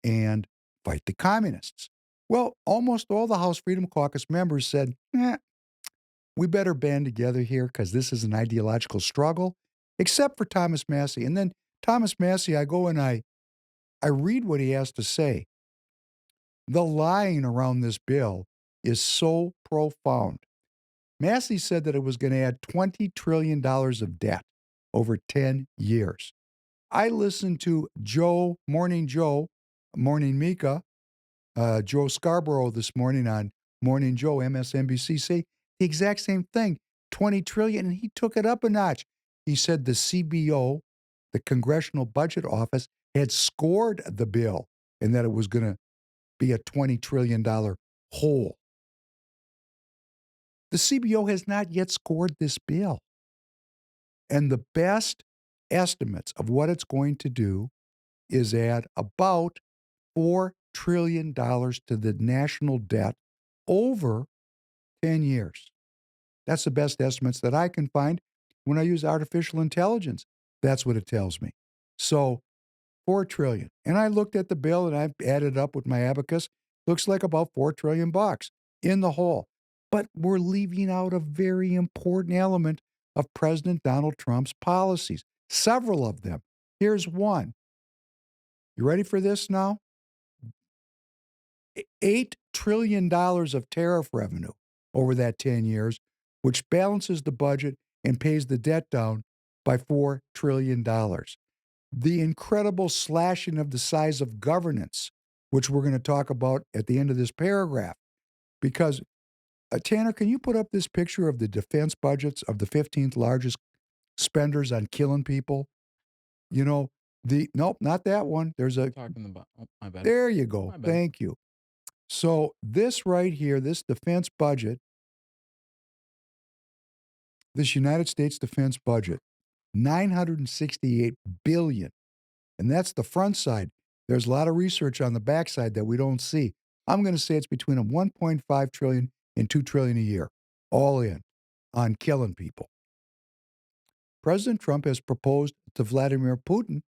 and fight the communists? Well, almost all the House Freedom Caucus members said, we better band together here because this is an ideological struggle, except for Thomas Massey. And then Thomas Massey, I go and I read what he has to say. The lying around this bill is so profound. Massey said that it was going to add $20 trillion of debt over 10 years. I listened to Morning Mika, Joe Scarborough this morning on Morning Joe, MSNBC, say the exact same thing, $20 trillion, and he took it up a notch. He said the CBO, the Congressional Budget Office, had scored the bill and that it was going to be a $20 trillion hole. The CBO has not yet scored this bill. And the best estimates of what it's going to do is add about $4 trillion to the national debt over 10 years. That's the best estimates that I can find when I use artificial intelligence. That's what it tells me. So $4 trillion. And I looked at the bill and I added up with my abacus. Looks like about $4 trillion in the hole. But we're leaving out a very important element of President Donald Trump's policies. Several of them. Here's one. You ready for this now? $8 trillion of tariff revenue over that 10 years, which balances the budget and pays the debt down by $4 trillion. The incredible slashing of the size of governance, which we're going to talk about at the end of this paragraph. Because, Tanner, can you put up this picture of the defense budgets of the 15th largest spenders on killing people? Nope, not that one. There's a... Talking about, my bad. There you go. Thank you. So this right here, this defense budget, this United States defense budget, $968 billion. And that's the front side. There's a lot of research on the backside that we don't see. I'm going to say it's between a $1.5 trillion and $2 trillion a year, all in, on killing people. President Trump has proposed to Vladimir Putin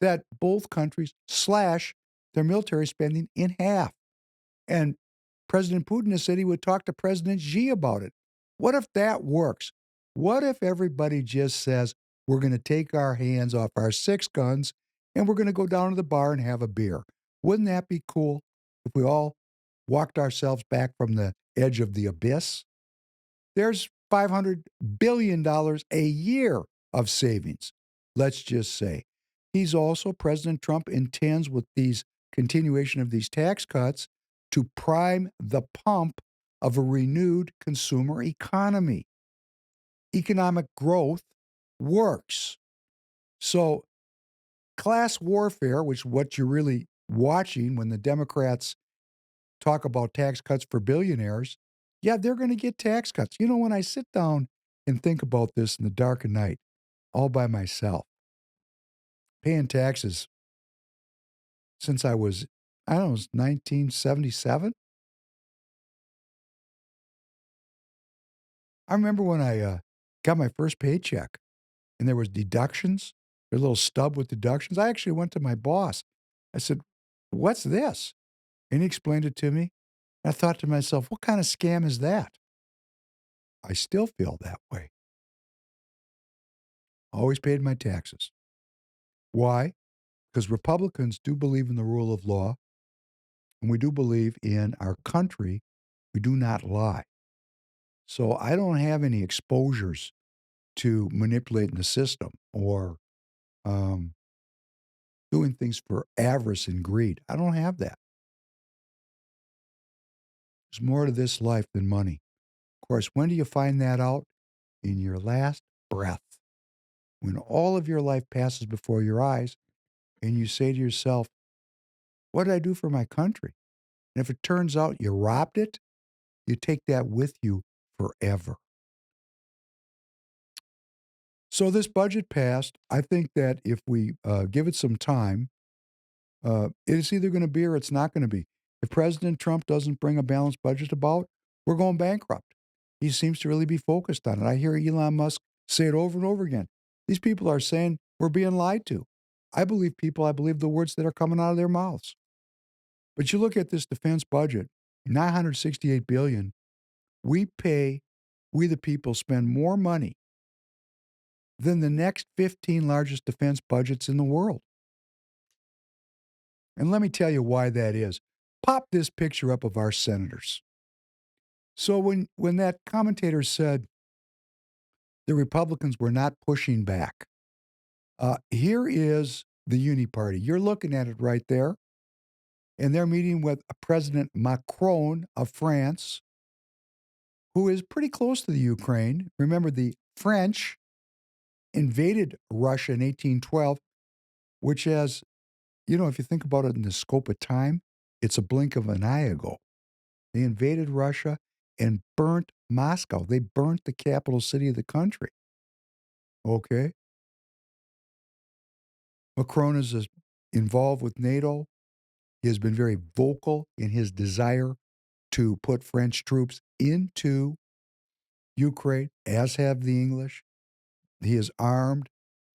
that both countries slash their military spending in half. And President Putin has said he would talk to President Xi about it. What if that works? What if everybody just says, we're going to take our hands off our 6 guns and we're going to go down to the bar and have a beer? Wouldn't that be cool if we all walked ourselves back from the edge of the abyss? There's $500 billion a year of savings, let's just say. President Trump intends with these continuation of these tax cuts to prime the pump of a renewed consumer economy. Economic growth works. So class warfare, which is what you're really watching when the Democrats talk about tax cuts for billionaires, yeah, they're going to get tax cuts. You know, when I sit down and think about this in the dark of night, all by myself, paying taxes since I was, I don't know, it was 1977. I remember when I got my first paycheck and there was deductions, a little stub with deductions. I actually went to my boss. I said, "What's this?" And he explained it to me. I thought to myself, what kind of scam is that? I still feel that way. Always paid my taxes. Why? Because Republicans do believe in the rule of law, and we do believe in our country. We do not lie. So I don't have any exposures to manipulating the system or um, doing things for avarice and greed. I don't have that. There's more to this life than money. Of course, when do you find that out? In your last breath. When all of your life passes before your eyes and you say to yourself, what did I do for my country? And if it turns out you robbed it, you take that with you forever. So this budget passed. I think that if we give it some time, it's either going to be or it's not going to be. If President Trump doesn't bring a balanced budget about, we're going bankrupt. He seems to really be focused on it. I hear Elon Musk say it over and over again. These people are saying we're being lied to. I believe people. I believe the words that are coming out of their mouths. But you look at this defense budget, $968 billion. We the people spend more money than the next 15 largest defense budgets in the world. And let me tell you why that is. Pop this picture up of our senators. So when that commentator said the Republicans were not pushing back, here is the uni-party. You're looking at it right there. And they're meeting with President Macron of France, who is pretty close to the Ukraine. Remember, the French invaded Russia in 1812, which has, you know, if you think about it in the scope of time, it's a blink of an eye ago. They invaded Russia and burnt Moscow. They burnt the capital city of the country. Okay? Macron is involved with NATO. He has been very vocal in his desire to put French troops into Ukraine, as have the English. He has armed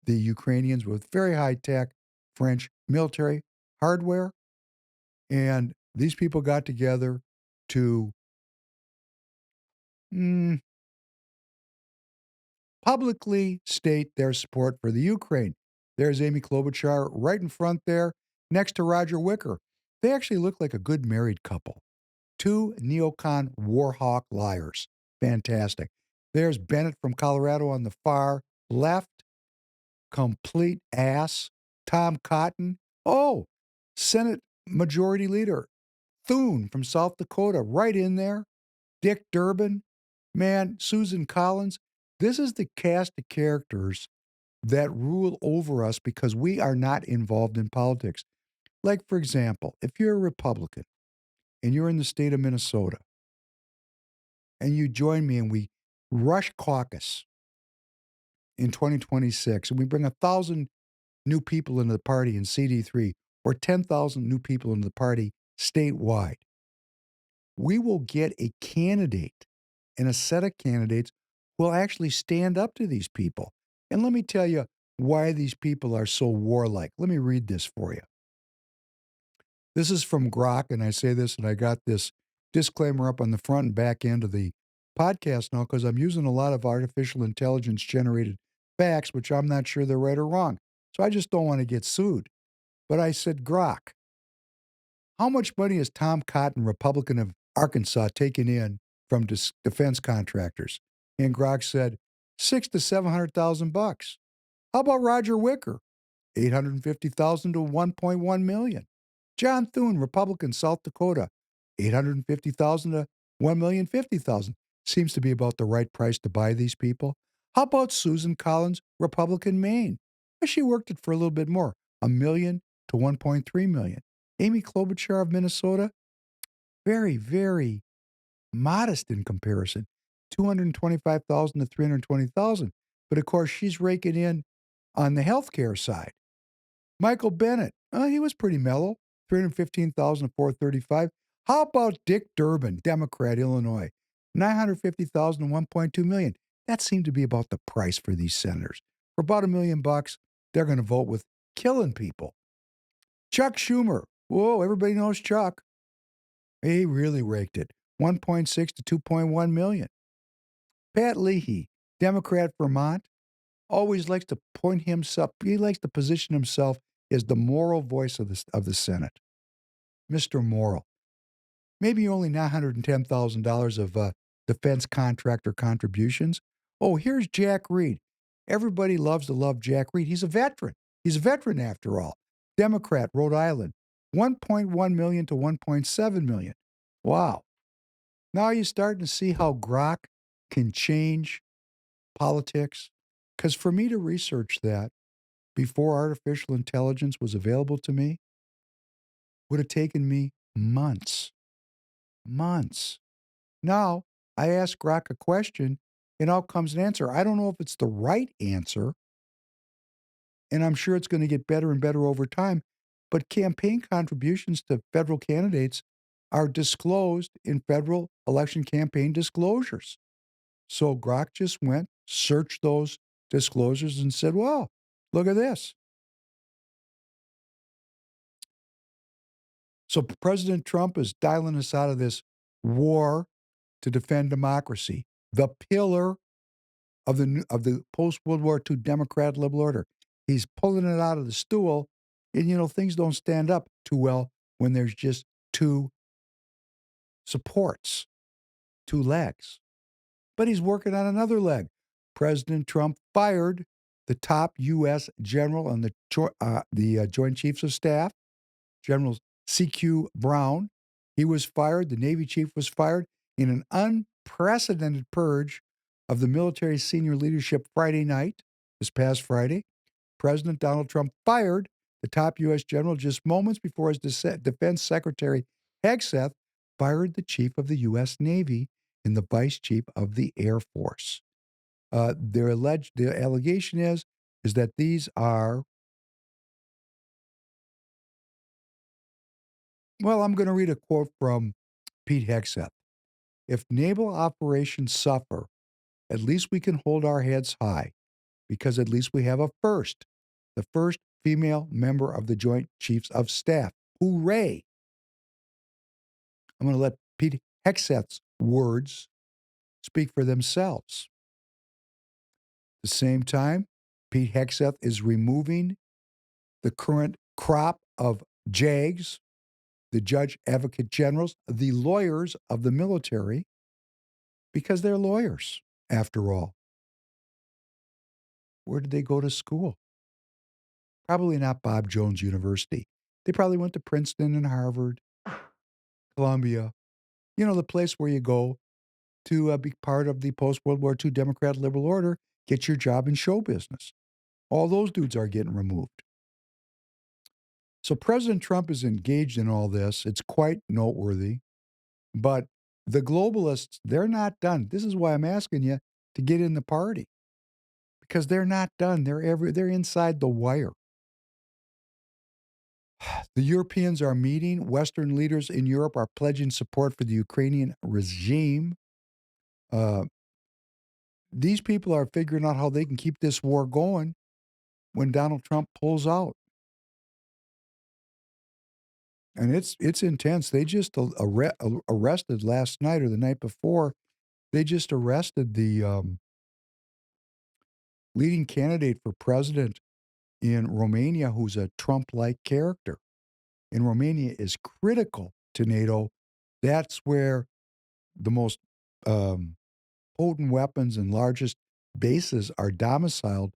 the Ukrainians with very high-tech French military hardware. And these people got together to publicly state their support for the Ukraine. There's Amy Klobuchar right in front there, next to Roger Wicker. They actually look like a good married couple. Two neocon war hawk liars. Fantastic. There's Bennett from Colorado on the far left. Complete ass. Tom Cotton. Oh, Senate Majority Leader Thune from South Dakota right in there. Dick Durbin. Man, Susan Collins. This is the cast of characters that rule over us because we are not involved in politics. Like, for example, if you're a Republican and you're in the state of Minnesota and you join me and we rush caucus in 2026 and we bring 1,000 new people into the party in CD3 or 10,000 new people into the party statewide, we will get a candidate and a set of candidates who will actually stand up to these people. And let me tell you why these people are so warlike. Let me read this for you. This is from Grok, and I say this, and I got this disclaimer up on the front and back end of the podcast now because I'm using a lot of artificial intelligence generated facts, which I'm not sure they're right or wrong. So I just don't want to get sued. But I said, Grok, how much money has Tom Cotton, Republican of Arkansas, taken in from defense contractors? And Grok said, $600,000 to $700,000. How about Roger Wicker? 850,000 to 1.1 million. John Thune, Republican, South Dakota, 850,000 to 1,050,000. Seems to be about the right price to buy these people. How about Susan Collins, Republican, Maine? Well, she worked it for a little bit more, a million to 1.3 million. Amy Klobuchar of Minnesota, very, very modest in comparison, 225,000 to 320,000. But of course, she's raking in on the healthcare side. Michael Bennett, he was pretty mellow, 315,000 to 435. How about Dick Durbin, Democrat, Illinois, 950,000 to 1.2 million? That seemed to be about the price for these senators. For about $1 million, they're going to vote with killing people. Chuck Schumer, whoa, everybody knows Chuck. He really raked it, 1.6 to 2.1 million. Pat Leahy, Democrat, Vermont, always likes to point himself, he likes to position himself as the moral voice of the Senate. Mr. Moral. Maybe only $910,000 of defense contractor contributions. Oh, here's Jack Reed. Everybody loves to love Jack Reed. He's a veteran. He's a veteran after all. Democrat, Rhode Island, 1.1 million to 1.7 million. Wow. Now you're starting to see how grok can change politics. Because for me to research that before artificial intelligence was available to me would have taken me months. Months. Now I ask grok a question and out comes an answer. I don't know if it's the right answer, and I'm sure it's going to get better and better over time, but campaign contributions to federal candidates are disclosed in federal election campaign disclosures. So grok just went, searched those disclosures and said, well, look at this. So President Trump is dialing us out of this war to defend democracy, the pillar of the post-World War II Democrat liberal order. He's pulling it out of the stool, and things don't stand up too well when there's just two supports, two legs. But he's working on another leg. President Trump fired the top U.S. general on the Joint Chiefs of Staff, General C.Q. Brown. He was fired. The Navy chief was fired in an unprecedented purge of the military senior leadership Friday night, this past Friday. President Donald Trump fired the top U.S. general just moments before his defense secretary, Hegseth, fired the chief of the U.S. Navy and the vice chief of the Air Force. The allegation is that these are, well, I'm going to read a quote from Pete Hegseth. If naval operations suffer, at least we can hold our heads high because at least we have the first female member of the Joint Chiefs of Staff. Hooray! I'm going to let Pete Hegseth's words speak for themselves. At the same time, Pete Hegseth is removing the current crop of JAGs, the judge advocate generals, the lawyers of the military, because they're lawyers, after all. Where did they go to school? Probably not Bob Jones University. They probably went to Princeton and Harvard, Columbia, the place where you go to be part of the post-World War II Democrat liberal order, get your job in show business. All those dudes are getting removed. So President Trump is engaged in all this. It's quite noteworthy. But the globalists, they're not done. This is why I'm asking you to get in the party. Because they're not done. They're inside the wire. The Europeans are meeting. Western leaders in Europe are pledging support for the Ukrainian regime. These people are figuring out how they can keep this war going when Donald Trump pulls out. And it's intense. They just arrested last night or the night before. They just arrested the leading candidate for president in Romania, who's a Trump-like character. And Romania is critical to NATO. That's where the most potent weapons and largest bases are domiciled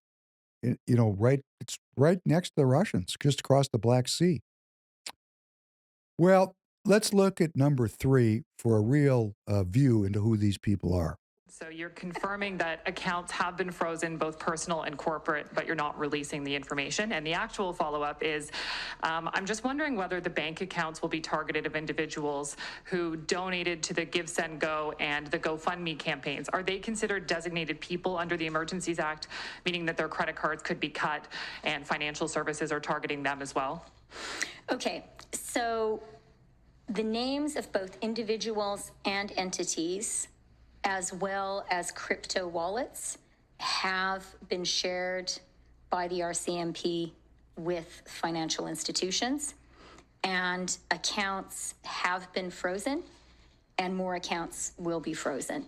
it's right next to the Russians, just across the Black Sea. Well, let's look at number 3 for a real view into who these people are. So you're confirming that accounts have been frozen, both personal and corporate, but you're not releasing the information. And the actual follow-up is, I'm just wondering whether the bank accounts will be targeted of individuals who donated to the Give, Send, Go and the GoFundMe campaigns. Are they considered designated people under the Emergencies Act, meaning that their credit cards could be cut and financial services are targeting them as well? Okay, so the names of both individuals and entities, as well as crypto wallets, have been shared by the RCMP with financial institutions, and accounts have been frozen, and more accounts will be frozen.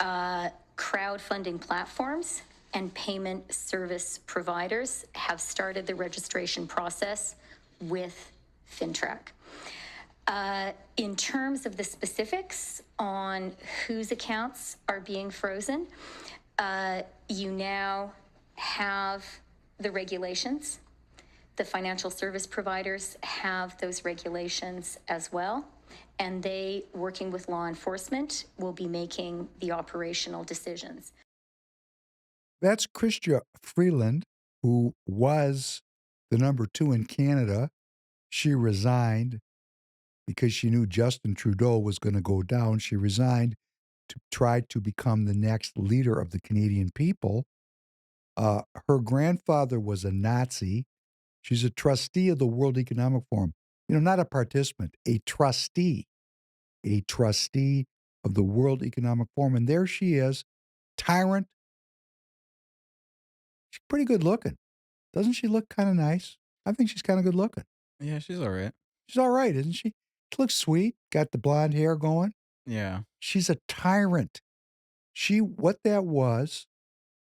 Crowdfunding platforms and payment service providers have started the registration process with FinTrack. In terms of the specifics on whose accounts are being frozen, you now have the regulations. The financial service providers have those regulations as well, and they, working with law enforcement, will be making the operational decisions. That's Chrystia Freeland, who was the number 2 in Canada. She resigned because she knew Justin Trudeau was going to go down. She resigned to try to become the next leader of the Canadian people. Her grandfather was a Nazi. She's a trustee of the World Economic Forum. Not a participant, a trustee of the World Economic Forum. And there she is, tyrant. She's pretty good looking. Doesn't she look kind of nice? I think she's kind of good looking. Yeah, she's all right. She's all right, isn't she? She looks sweet, got the blonde hair going. Yeah. She's a tyrant. What that was,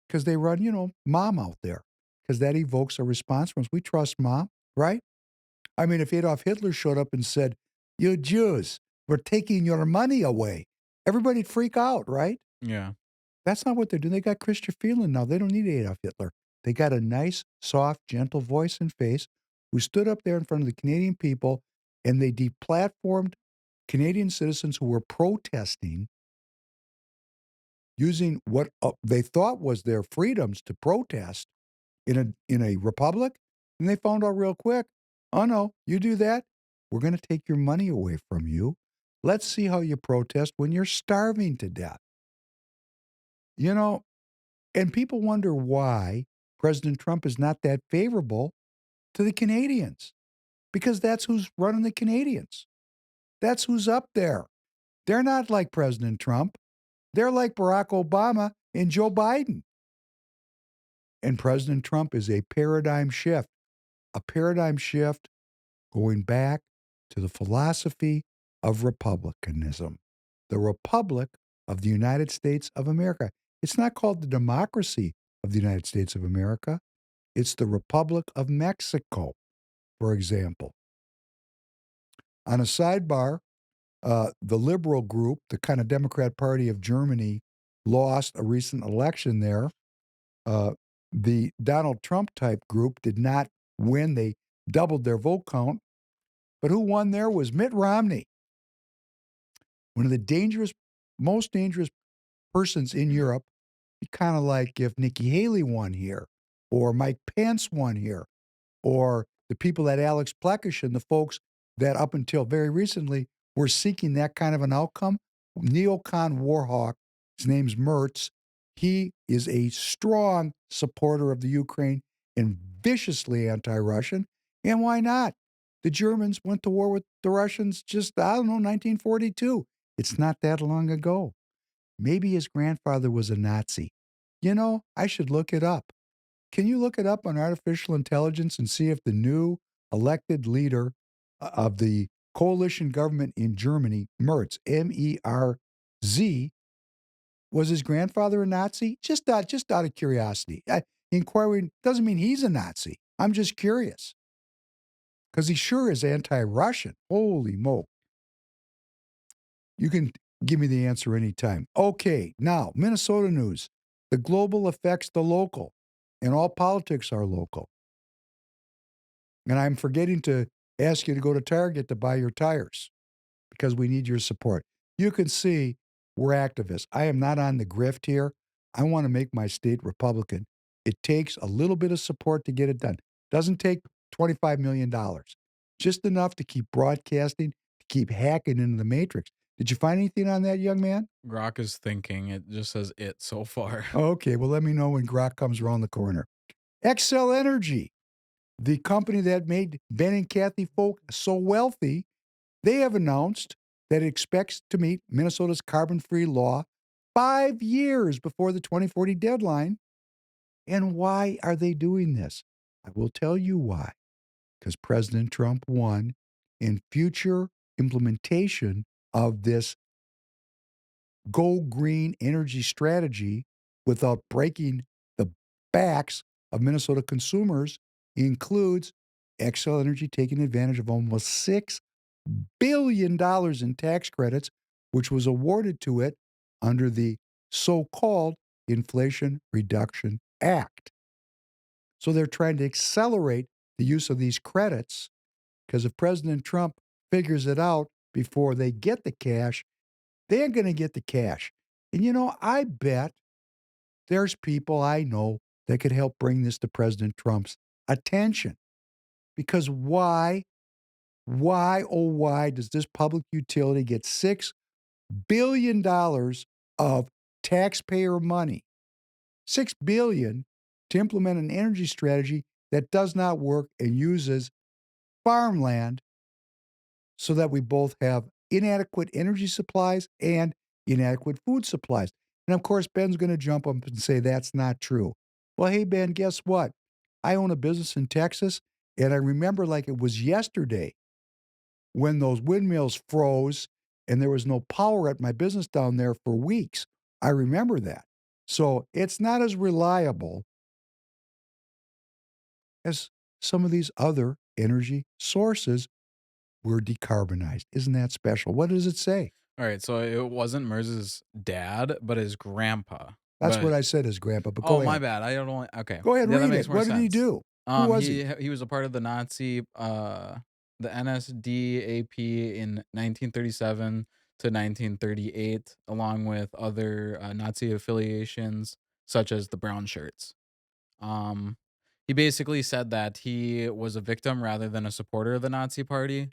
because they run, mom out there, because that evokes a response from us. We trust mom, right? I mean, if Adolf Hitler showed up and said, "You Jews, we're taking your money away," everybody'd freak out, right? Yeah. That's not what they're doing. They got Chrystia Freeland now. They don't need Adolf Hitler. They got a nice, soft, gentle voice and face who stood up there in front of the Canadian people, and they deplatformed Canadian citizens who were protesting using what they thought was their freedoms to protest in a republic. And they found out real quick, oh no, you do that, we're going to take your money away from you. Let's see how you protest when you're starving to death. And people wonder why President Trump is not that favorable to the Canadians, because that's who's running the Canadians. That's who's up there. They're not like President Trump. They're like Barack Obama and Joe Biden. And President Trump is a paradigm shift going back to the philosophy of republicanism, the Republic of the United States of America. It's not called the democracy of the United States of America. It's the Republic of Mexico, for example. On a sidebar, the liberal group, the kind of Democrat Party of Germany, lost a recent election there. The Donald Trump type group did not win. They doubled their vote count. But who won there was Mitt Romney, one of the most dangerous persons in Europe. Kind of like if Nikki Haley won here, or Mike Pence won here, or the people that Alex Plekish and the folks that up until very recently were seeking that kind of an outcome. Neocon warhawk, his name's Mertz. He is a strong supporter of the Ukraine and viciously anti-Russian. And why not? The Germans went to war with the Russians just, 1942. It's not that long ago. Maybe his grandfather was a Nazi. I should look it up. Can you look it up on artificial intelligence and see if the new elected leader of the coalition government in Germany, Merz, M-E-R-Z, was his grandfather a Nazi? Just out of curiosity. Inquiry doesn't mean he's a Nazi. I'm just curious. Because he sure is anti-Russian. Holy moke. You can give me the answer anytime. Okay, now, Minnesota news. The global affects the local. And all politics are local. And I'm forgetting to ask you to go to Target to buy your tires because we need your support. You can see we're activists. I am not on the grift here. I want to make my state Republican. It takes a little bit of support to get it done. Doesn't take $25 million. Just enough to keep broadcasting, to keep hacking into the matrix. Did you find anything on that, young man? Grok is thinking. It just says it so far. Okay, well, let me know when Grok comes around the corner. Xcel Energy, the company that made Ben and Kathy Folk so wealthy, they have announced that it expects to meet Minnesota's carbon-free law 5 years before the 2040 deadline. And why are they doing this? I will tell you why. Because President Trump won, and future implementation of this go green energy strategy without breaking the backs of Minnesota consumers includes Xcel Energy taking advantage of almost $6 billion in tax credits, which was awarded to it under the so-called Inflation Reduction Act. So they're trying to accelerate the use of these credits because if President Trump figures it out before they get the cash, they're going to get the cash. And you know, I bet there's people I know that could help bring this to President Trump's attention. Because why does this public utility get $6 billion of taxpayer money? $6 billion to implement an energy strategy that does not work and uses farmland so that we both have inadequate energy supplies and inadequate food supplies. And of course, Ben's going to jump up and say that's not true. Well, hey, Ben, guess what? I own a business in Texas, and I remember like it was yesterday when those windmills froze and there was no power at my business down there for weeks. I remember that. So it's not as reliable as some of these other energy sources were decarbonized. Isn't that special? What does it say? All right, so it wasn't Merz's dad, but his grandpa. That's But what I said, his grandpa, but go oh, ahead. my bad. I don't only okay. Go ahead, Yeah, that read makes it. more What did he sense. do? Who was he? He was a part of the Nazi, the NSDAP in 1937 to 1938, along with other Nazi affiliations such as the Brown Shirts. Um, he basically said that he was a victim rather than a supporter of the Nazi Party,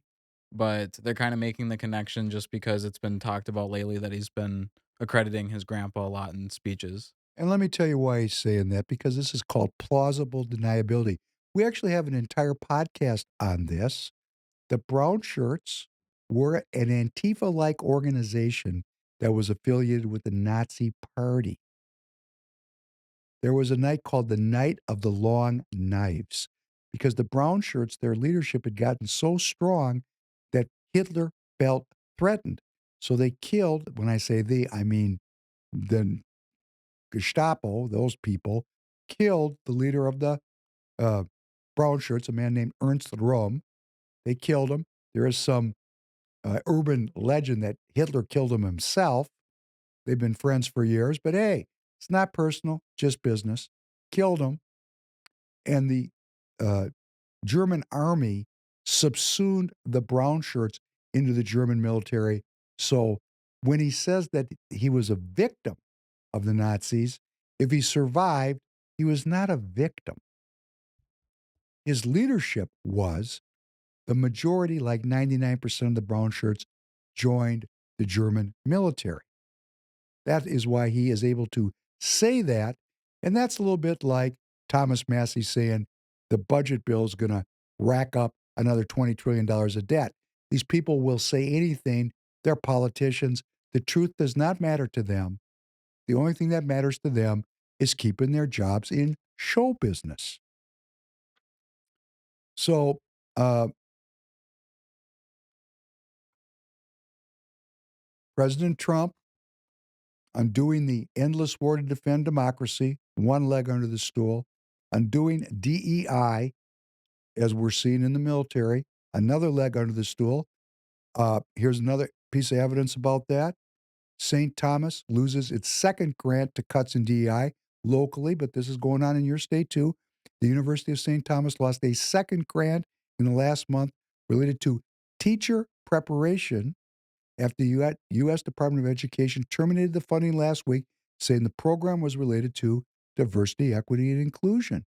but they're kind of making the connection just because it's been talked about lately that he's been accrediting his grandpa a lot in speeches. And let me tell you why he's saying that, because this is called plausible deniability. We actually have an entire podcast on this. The Brown Shirts were an Antifa-like organization that was affiliated with the Nazi Party. There was a night called the Night of the Long Knives because the Brown Shirts, their leadership had gotten so strong that Hitler felt threatened. So they killed, when I say they, I mean the Gestapo, those people, killed the leader of the Brown Shirts, a man named Ernst Röhm. They killed him. There is some urban legend that Hitler killed him himself. They've been friends for years, but hey, it's not personal, just business. Killed him. And the German army subsumed the Brown Shirts into the German military. So when he says that he was a victim of the Nazis, if he survived, he was not a victim. His leadership was the majority, like 99% of the Brown Shirts, joined the German military. That is why he is able to say that. And that's a little bit like Thomas Massey saying the budget bill is going to rack up another $20 trillion of debt. These people will say anything. They're politicians. The truth does not matter to them. The only thing that matters to them is keeping their jobs in show business. So, President Trump, undoing the endless war to defend democracy, one leg under the stool, undoing DEI, as we're seeing in the military, another leg under the stool. Here's another piece of evidence about that. St. Thomas loses its second grant to cuts in DEI, locally, but this is going on in your state too. The University of St. Thomas lost a second grant in the last month related to teacher preparation after the U.S. Department of Education terminated the funding last week, saying the program was related to diversity, equity, and inclusion.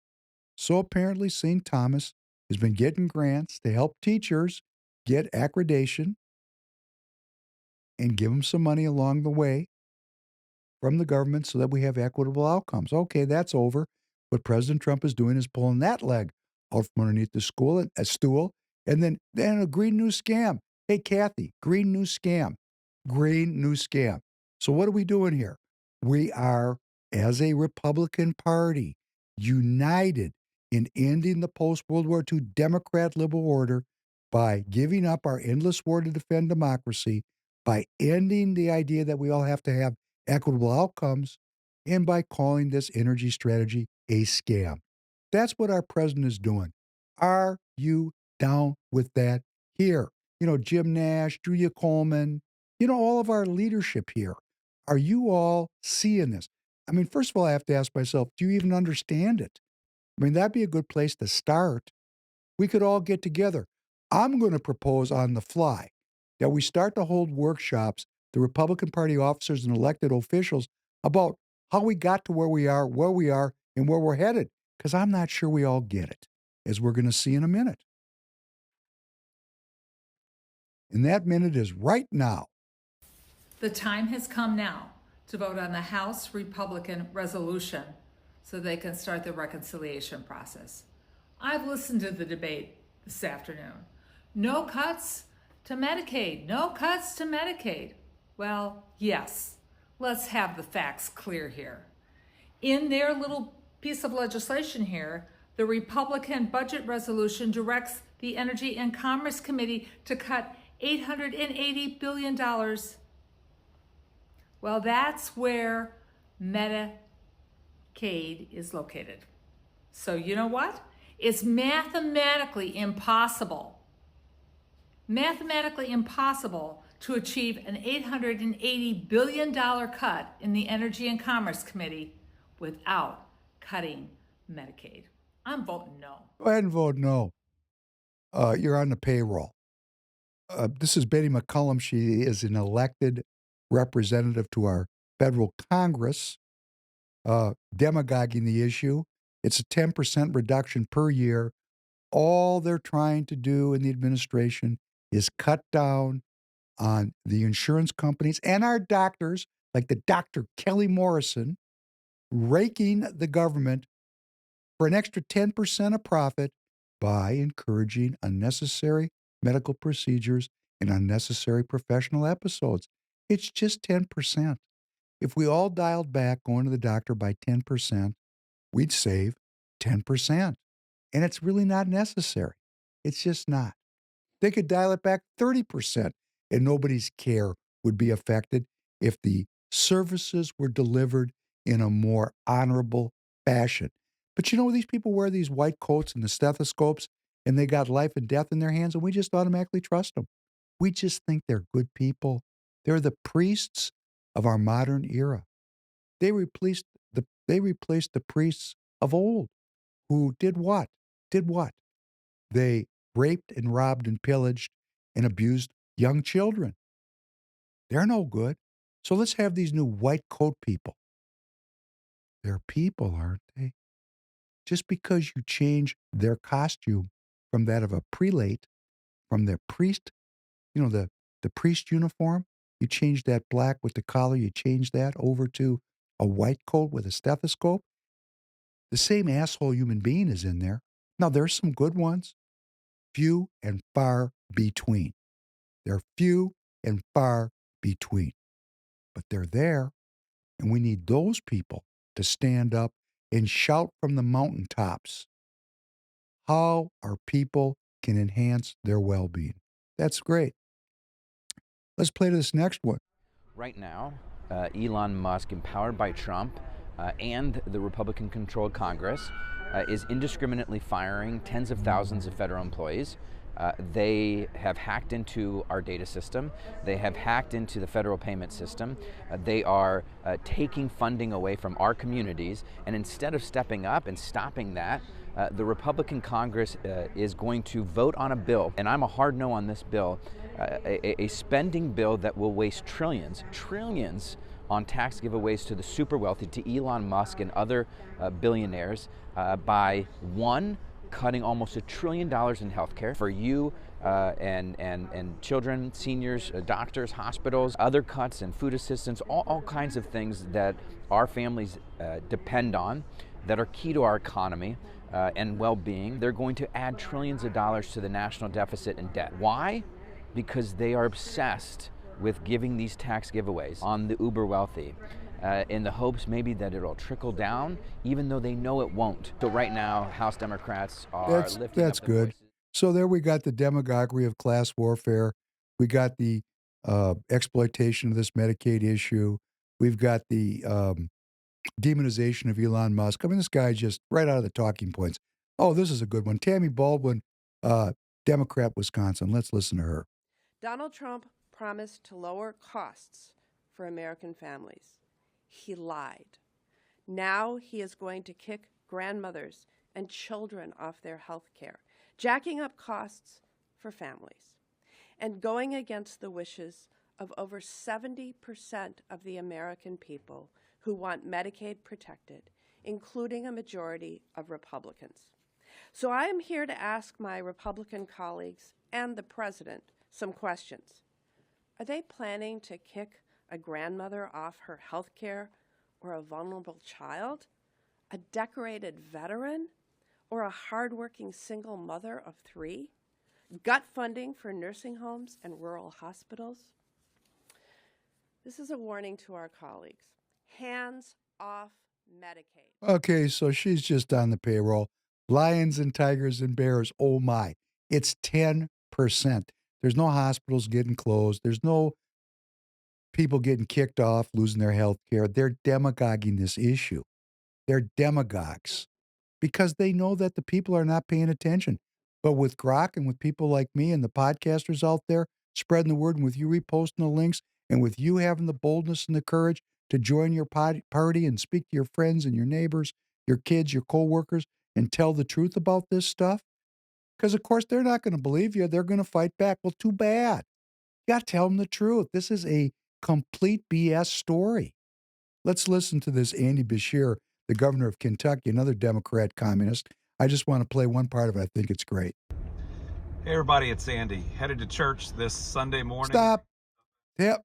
So apparently, St. Thomas has been getting grants to help teachers get accreditation and give them some money along the way from the government so that we have equitable outcomes. Okay, that's over. What President Trump is doing is pulling that leg out from underneath the stool, and then a green new scam. Hey, Kathy, green new scam. Green new scam. So what are we doing here? We are, as a Republican Party, united in ending the post-World War II Democrat liberal order by giving up our endless war to defend democracy, by ending the idea that we all have to have equitable outcomes, and by calling this energy strategy a scam. That's what our president is doing. Are you down with that here? You know, Jim Nash, Julia Coleman, you know, all of our leadership here. Are you all seeing this? I mean, first of all, I have to ask myself, do you even understand it? I mean, that'd be a good place to start. We could all get together. I'm going to propose on the fly that we start to hold workshops, the Republican Party officers and elected officials, about how we got to where we are, and where we're headed. Because I'm not sure we all get it, as we're going to see in a minute. And that minute is right now. The time has come now to vote on the House Republican resolution so they can start the reconciliation process. I've listened to the debate this afternoon. No cuts to Medicaid. No cuts to Medicaid. Well, yes, let's have the facts clear here. In their little piece of legislation here, the Republican budget resolution directs the Energy and Commerce Committee to cut $880 billion. Well, that's where Medicaid is located. So you know what? It's mathematically impossible to achieve an $880 billion cut in the Energy and Commerce Committee without cutting Medicaid. I'm voting no. Go ahead and vote no. You're on the payroll. This is Betty McCollum. She is an elected representative to our federal Congress, demagoguing the issue. It's a 10% reduction per year. All they're trying to do in the administration is cut down on the insurance companies and our doctors, like the Dr. Kelly Morrison, raking the government for an extra 10% of profit by encouraging unnecessary medical procedures and unnecessary professional episodes. It's just 10%. If we all dialed back going to the doctor by 10%, we'd save 10%. And it's really not necessary. It's just not. They could dial it back 30%, and nobody's care would be affected if the services were delivered in a more honorable fashion. But you know, these people wear these white coats and the stethoscopes, and they got life and death in their hands, and we just automatically trust them. We just think they're good people. They're the priests of our modern era. They replaced the priests of old, who did what? They raped and robbed and pillaged and abused young children. They're no good. So let's have these new white coat people. They're people, aren't they? Just because you change their costume from that of a prelate, from their priest, you know, the priest uniform, you change that black with the collar, you change that over to a white coat with a stethoscope. The same asshole human being is in there. Now, there's some good ones. Few and far between. They're few and far between. But they're there, and we need those people to stand up and shout from the mountaintops how our people can enhance their well-being. That's great. Let's play to this next one. Right now, Elon Musk, empowered by Trump and the Republican-controlled Congress, is indiscriminately firing tens of thousands of federal employees They have hacked into our data system. They have hacked into the federal payment system. They are taking funding away from our communities. And instead of stepping up and stopping that, the Republican Congress is going to vote on a bill, and I'm a hard no on this bill, a spending bill that will waste trillions on tax giveaways to the super wealthy, to Elon Musk and other billionaires by cutting almost $1 trillion in healthcare for you and children, seniors, doctors, hospitals, other cuts in food assistance, all kinds of things that our families depend on, that are key to our economy and well-being. They're going to add trillions of dollars to the national deficit and debt. Why? Because they are obsessed with giving these tax giveaways on the uber wealthy. In the hopes maybe that it'll trickle down, even though they know it won't. So right now, House Democrats are lifting That's up their good. voices. So there we got the demagoguery of class warfare. We got the exploitation of this Medicaid issue. We've got the demonization of Elon Musk. I mean, this guy just right out of the talking points. Oh, this is a good one. Tammy Baldwin, Democrat, Wisconsin. Let's listen to her. Donald Trump promised to lower costs for American families. He lied. Now he is going to kick grandmothers and children off their health care, jacking up costs for families, and going against the wishes of over 70% of the American people who want Medicaid protected, including a majority of Republicans. So I am here to ask my Republican colleagues and the president some questions. Are they planning to kick a grandmother off her health care, or a vulnerable child, a decorated veteran, or a hardworking single mother of 3? Gut funding for nursing homes and rural hospitals? This is a warning to our colleagues. Hands off Medicaid. Okay, so she's just on the payroll. Lions and tigers and bears, oh my. It's 10%. There's no hospitals getting closed. There's no people getting kicked off, losing their health care. They're demagoguing this issue. They're demagogues because they know that the people are not paying attention. But with Grok and with people like me and the podcasters out there spreading the word, and with you reposting the links, and with you having the boldness and the courage to join your party and speak to your friends and your neighbors, your kids, your coworkers, and tell the truth about this stuff, because of course they're not going to believe you. They're going to fight back. Well, too bad. You got to tell them the truth. This is a complete BS story. Let's listen to this Andy Beshear, the governor of Kentucky, another Democrat communist. I just want to play one part of it. I think it's great. Hey everybody, it's Andy. Headed to church this Sunday morning. Stop. Yep.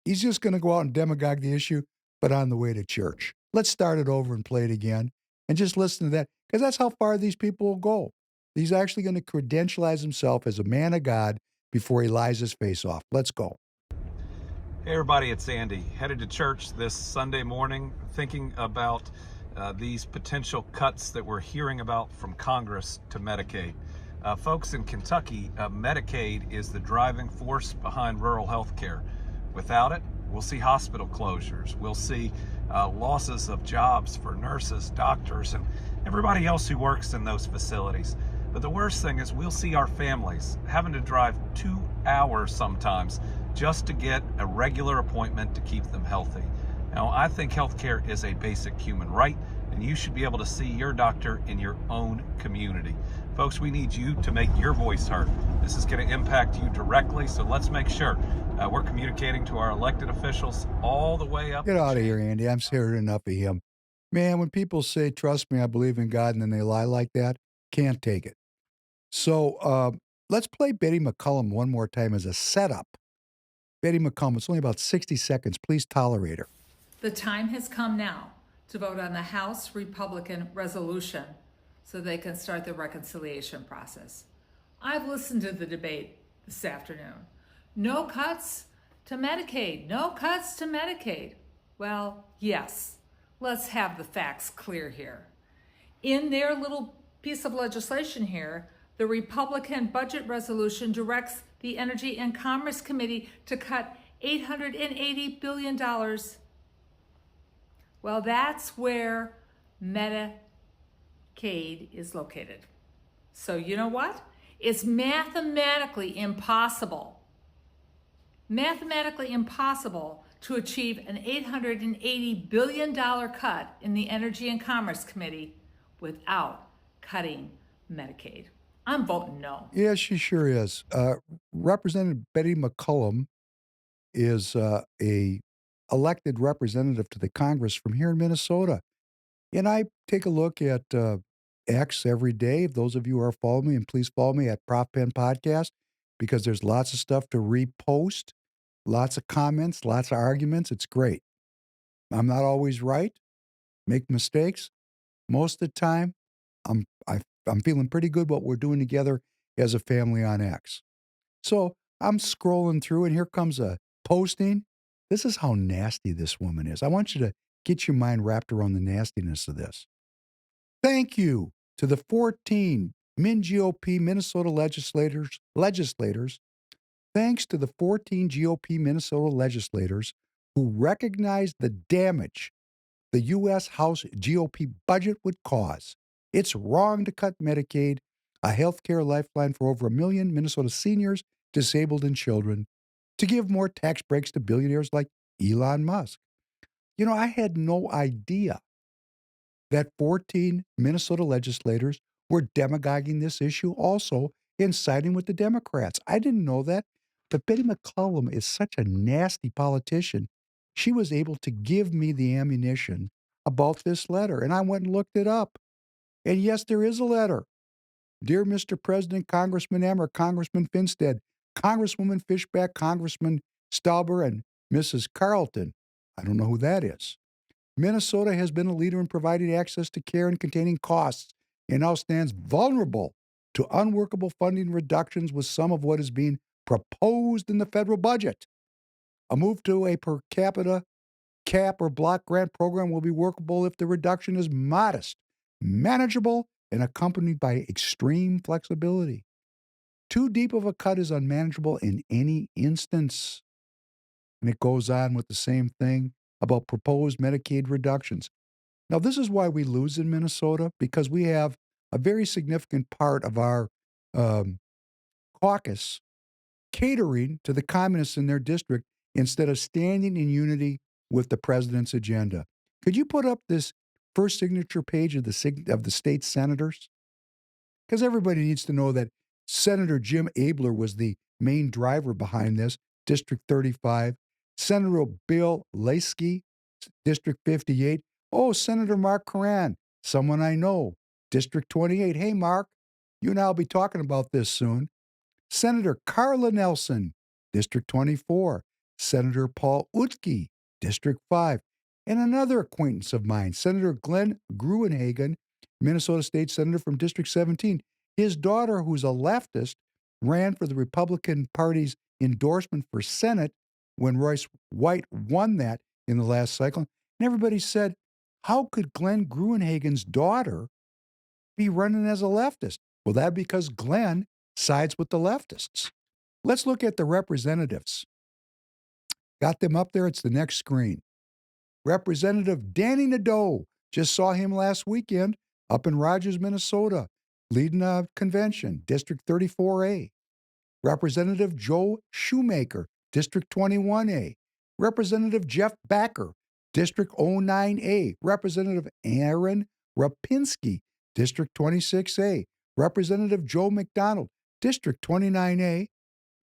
He's just going to go out and demagogue the issue, but on the way to church. Let's start it over and play it again and just listen to that, because that's how far these people will go. He's actually going to credentialize himself as a man of God before he lies his face off. Let's go. Hey everybody, it's Andy. Headed to church this Sunday morning, thinking about these potential cuts that we're hearing about from Congress to Medicaid. Folks, in Kentucky, Medicaid is the driving force behind rural health care. Without it, we'll see hospital closures. We'll see losses of jobs for nurses, doctors, and everybody else who works in those facilities. But the worst thing is we'll see our families having to drive 2 hours sometimes just to get a regular appointment to keep them healthy. Now, I think healthcare is a basic human right, and you should be able to see your doctor in your own community. Folks, we need you to make your voice heard. This is going to impact you directly, so let's make sure we're communicating to our elected officials all the way up. Get out of here, Andy. I'm hearing enough of him. Man, when people say, trust me, I believe in God, and then they lie like that, can't take it. So let's play Betty McCollum one more time as a setup. Betty McCollum, it's only about 60 seconds. Please tolerate her. The time has come now to vote on the House Republican resolution so they can start the reconciliation process. I've listened to the debate this afternoon. No cuts to Medicaid. No cuts to Medicaid. Well, yes. Let's have the facts clear here. In their little piece of legislation here, the Republican budget resolution directs the Energy and Commerce Committee to cut $880 billion. Well, that's where Medicaid is located. So you know what? It's mathematically impossible to achieve an $880 billion cut in the Energy and Commerce Committee without cutting Medicaid. I'm voting no. Yeah, she sure is. Representative Betty McCollum is a elected representative to the Congress from here in Minnesota. And I take a look at X every day. If those of you who are following me, and please follow me at Prof Penn Podcast, because there's lots of stuff to repost, lots of comments, lots of arguments. It's great. I'm not always right, make mistakes. Most of the time, I'm feeling pretty good what we're doing together as a family on X. So I'm scrolling through, and here comes a posting. This is how nasty this woman is. I want you to get your mind wrapped around the nastiness of this. Thank you to the 14 Min GOP Minnesota legislators. Thanks to the 14 GOP Minnesota legislators who recognized the damage the U.S. House GOP budget would cause. It's wrong to cut Medicaid, a healthcare lifeline for over 1 million Minnesota seniors, disabled, and children, to give more tax breaks to billionaires like Elon Musk. You know, I had no idea that 14 Minnesota legislators were demagoguing this issue also and siding with the Democrats. I didn't know that. But Betty McCollum is such a nasty politician. She was able to give me the ammunition about this letter, and I went and looked it up. And yes, there is a letter. Dear Mr. President, Congressman Emmer, Congressman Finstead, Congresswoman Fishback, Congressman Stauber, and Mrs. Carlton. I don't know who that is. Minnesota has been a leader in providing access to care and containing costs, and now stands vulnerable to unworkable funding reductions with some of what is being proposed in the federal budget. A move to a per capita cap or block grant program will be workable if the reduction is modest, manageable, and accompanied by extreme flexibility. Too deep of a cut is unmanageable in any instance. And it goes on with the same thing about proposed Medicaid reductions. Now, this is why we lose in Minnesota, because we have a very significant part of our caucus catering to the communists in their district instead of standing in unity with the president's agenda. Could you put up this first signature page of the state senators? Because everybody needs to know that Senator Jim Abler was the main driver behind this, District 35. Senator Bill Laskey, District 58. Oh, Senator Mark Coran, someone I know, District 28. Hey, Mark, you and I will be talking about this soon. Senator Carla Nelson, District 24. Senator Paul Utke, District 5. And another acquaintance of mine, Senator Glenn Gruenhagen, Minnesota State Senator from District 17. His daughter, who's a leftist, ran for the Republican Party's endorsement for Senate when Royce White won that in the last cycle. And everybody said, how could Glenn Gruenhagen's daughter be running as a leftist? Well, that's because Glenn sides with the leftists. Let's look at the representatives. Got them up there. It's the next screen. Representative Danny Nadeau. Just saw him last weekend up in Rogers, Minnesota, leading a convention, District 34A. Representative Joe Shoemaker, District 21A. Representative Jeff Backer, District 09A. Representative Aaron Rapinski, District 26A. Representative Joe McDonald, District 29A.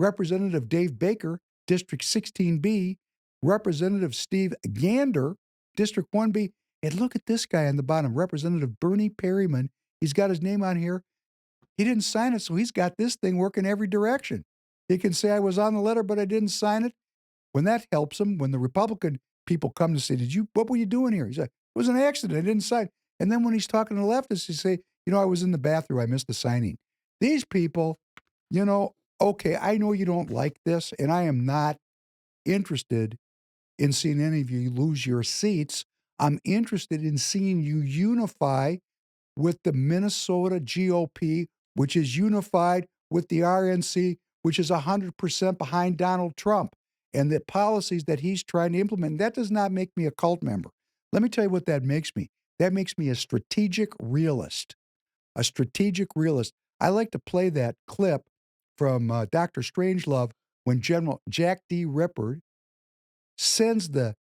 Representative Dave Baker, District 16B. Representative Steve Gander, District 1B. And look at this guy on the bottom, Representative Bernie Perryman. He's got his name on here. He didn't sign it, so he's got this thing working every direction. He can say, I was on the letter, but I didn't sign it. When that helps him, when the Republican people come to say, what were you doing here? He said, it was an accident. I didn't sign. And then when he's talking to the leftists, he say, I was in the bathroom. I missed the signing. These people, okay, I know you don't like this, and I am not interested in seeing any of you lose your seats. I'm interested in seeing you unify with the Minnesota GOP, which is unified with the RNC, which is 100% behind Donald Trump and the policies that he's trying to implement. And that does not make me a cult member. Let me tell you what that makes me. That makes me a strategic realist. A strategic realist. I like to play that clip from Dr. Strangelove when General Jack D. Ripper sends the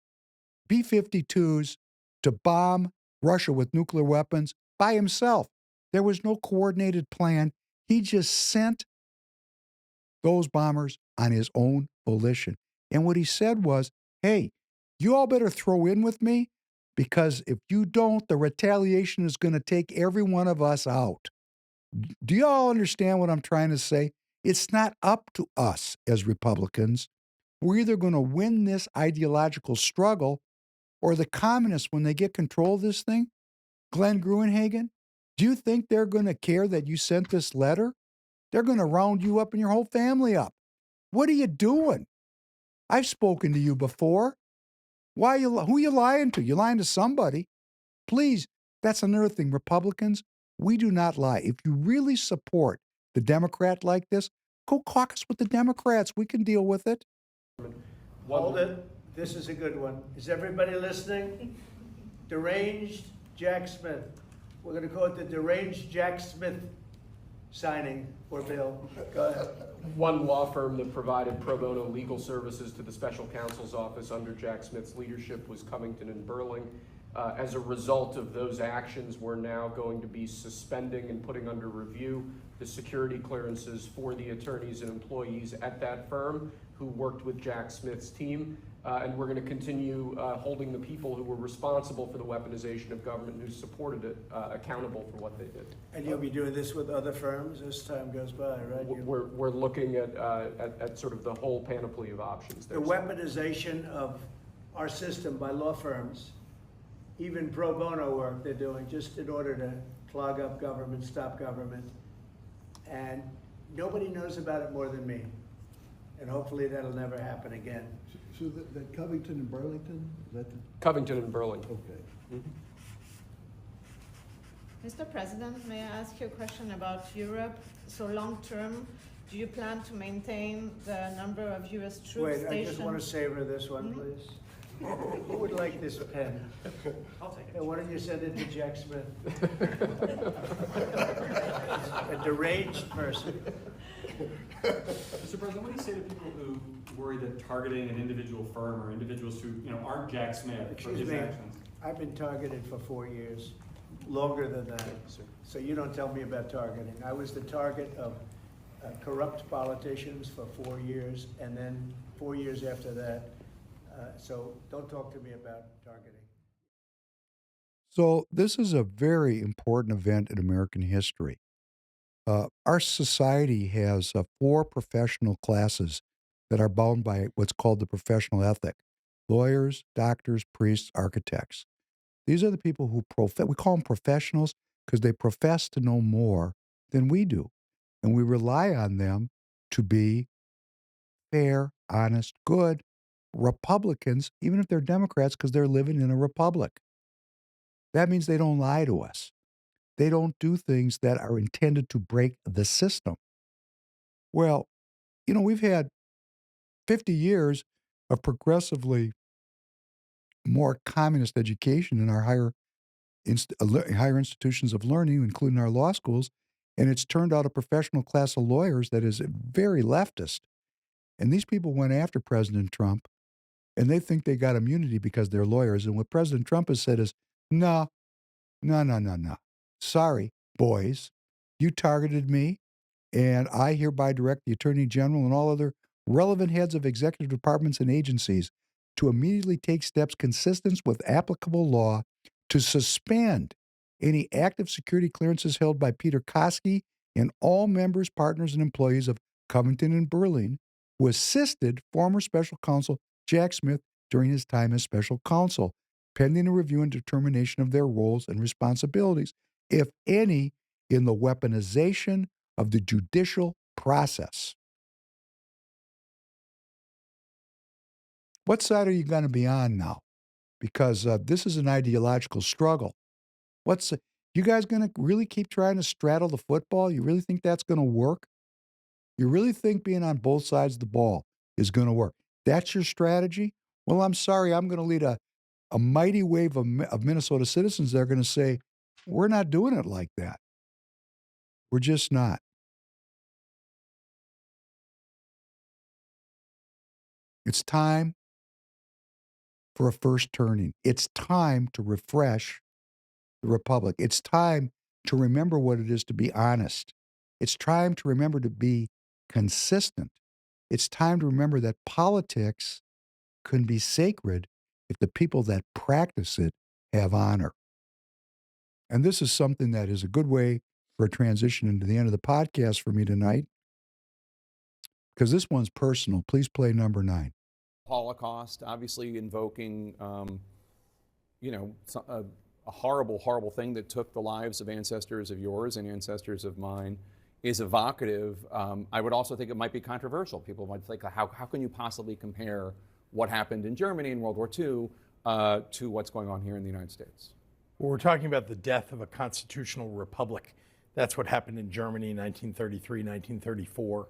B-52s to bomb Russia with nuclear weapons by himself. There was no coordinated plan. He just sent those bombers on his own volition. And what he said was, hey, you all better throw in with me because if you don't, the retaliation is going to take every one of us out. Do you all understand what I'm trying to say? It's not up to us as Republicans. We're either going to win this ideological struggle or the communists, when they get control of this thing, Glenn Gruenhagen, do you think they're going to care that you sent this letter? They're going to round you up and your whole family up. What are you doing? I've spoken to you before. Who are you lying to? You're lying to somebody. Please, that's another thing. Republicans, we do not lie. If you really support the Democrat like this, go caucus with the Democrats. We can deal with it. Hold it. This is a good one. Is everybody listening? Deranged Jack Smith. We're going to call it the Deranged Jack Smith signing or bill. Go ahead. One law firm that provided pro bono legal services to the special counsel's office under Jack Smith's leadership was Covington and Burling. As a result of those actions, we're now going to be suspending and putting under review the security clearances for the attorneys and employees at that firm who worked with Jack Smith's team. And we're going to continue holding the people who were responsible for the weaponization of government and who supported it accountable for what they did. And you'll be doing this with other firms as time goes by, right? We're looking at sort of the whole panoply of options there. The weaponization of our system by law firms, even pro bono work they're doing just in order to clog up government, stop government. And nobody knows about it more than me. And hopefully that'll never happen again. So that Covington and Burlington? Is that the... Covington and Burling. Okay. Mr. President, may I ask you a question about Europe? So long term, do you plan to maintain the number of U.S. troops stationed? Wait, I just want to savor this one, please. Who would like this pen? I'll take it. And why don't you send it to Jack Smith? A deranged person. Mr. President, what do you say to people who worry that targeting an individual firm or individuals who aren't Jack Smith for his actions? I've been targeted for 4 years, longer than that. So you don't tell me about targeting. I was the target of corrupt politicians for 4 years, and then 4 years after that. So don't talk to me about targeting. So this is a very important event in American history. Our society has 4 professional classes that are bound by what's called the professional ethic: lawyers, doctors, priests, architects. These are the people who we call them professionals because they profess to know more than we do. And we rely on them to be fair, honest, good Republicans, even if they're Democrats, because they're living in a republic. That means they don't lie to us. They don't do things that are intended to break the system. Well, we've had 50 years of progressively more communist education in our higher institutions of learning, including our law schools, and it's turned out a professional class of lawyers that is very leftist. And these people went after President Trump, and they think they got immunity because they're lawyers. And what President Trump has said is, no. Sorry, boys. You targeted me, and I hereby direct the Attorney General and all other relevant heads of executive departments and agencies to immediately take steps consistent with applicable law to suspend any active security clearances held by Peter Koski and all members, partners, and employees of Covington and Burling who assisted former special counsel Jack Smith during his time as special counsel, pending a review and determination of their roles and responsibilities, if any, in the weaponization of the judicial process. What side are you going to be on now? Because this is an ideological struggle. You guys going to really keep trying to straddle the football? You really think that's going to work? You really think being on both sides of the ball is going to work? That's your strategy? Well, I'm sorry. I'm going to lead a mighty wave of Minnesota citizens that are going to say, we're not doing it like that. We're just not. It's time for a first turning. It's time to refresh the republic. It's time to remember what it is to be honest. It's time to remember to be consistent. It's time to remember that politics can be sacred if the people that practice it have honor. And this is something that is a good way for a transition into the end of the podcast for me tonight, because this one's personal. Please play number 9. Holocaust, obviously invoking, a horrible, horrible thing that took the lives of ancestors of yours and ancestors of mine is evocative. I would also think it might be controversial. People might think, how can you possibly compare what happened in Germany in World War II to what's going on here in the United States? Well, we're talking about the death of a constitutional republic. That's what happened in Germany in 1933, 1934.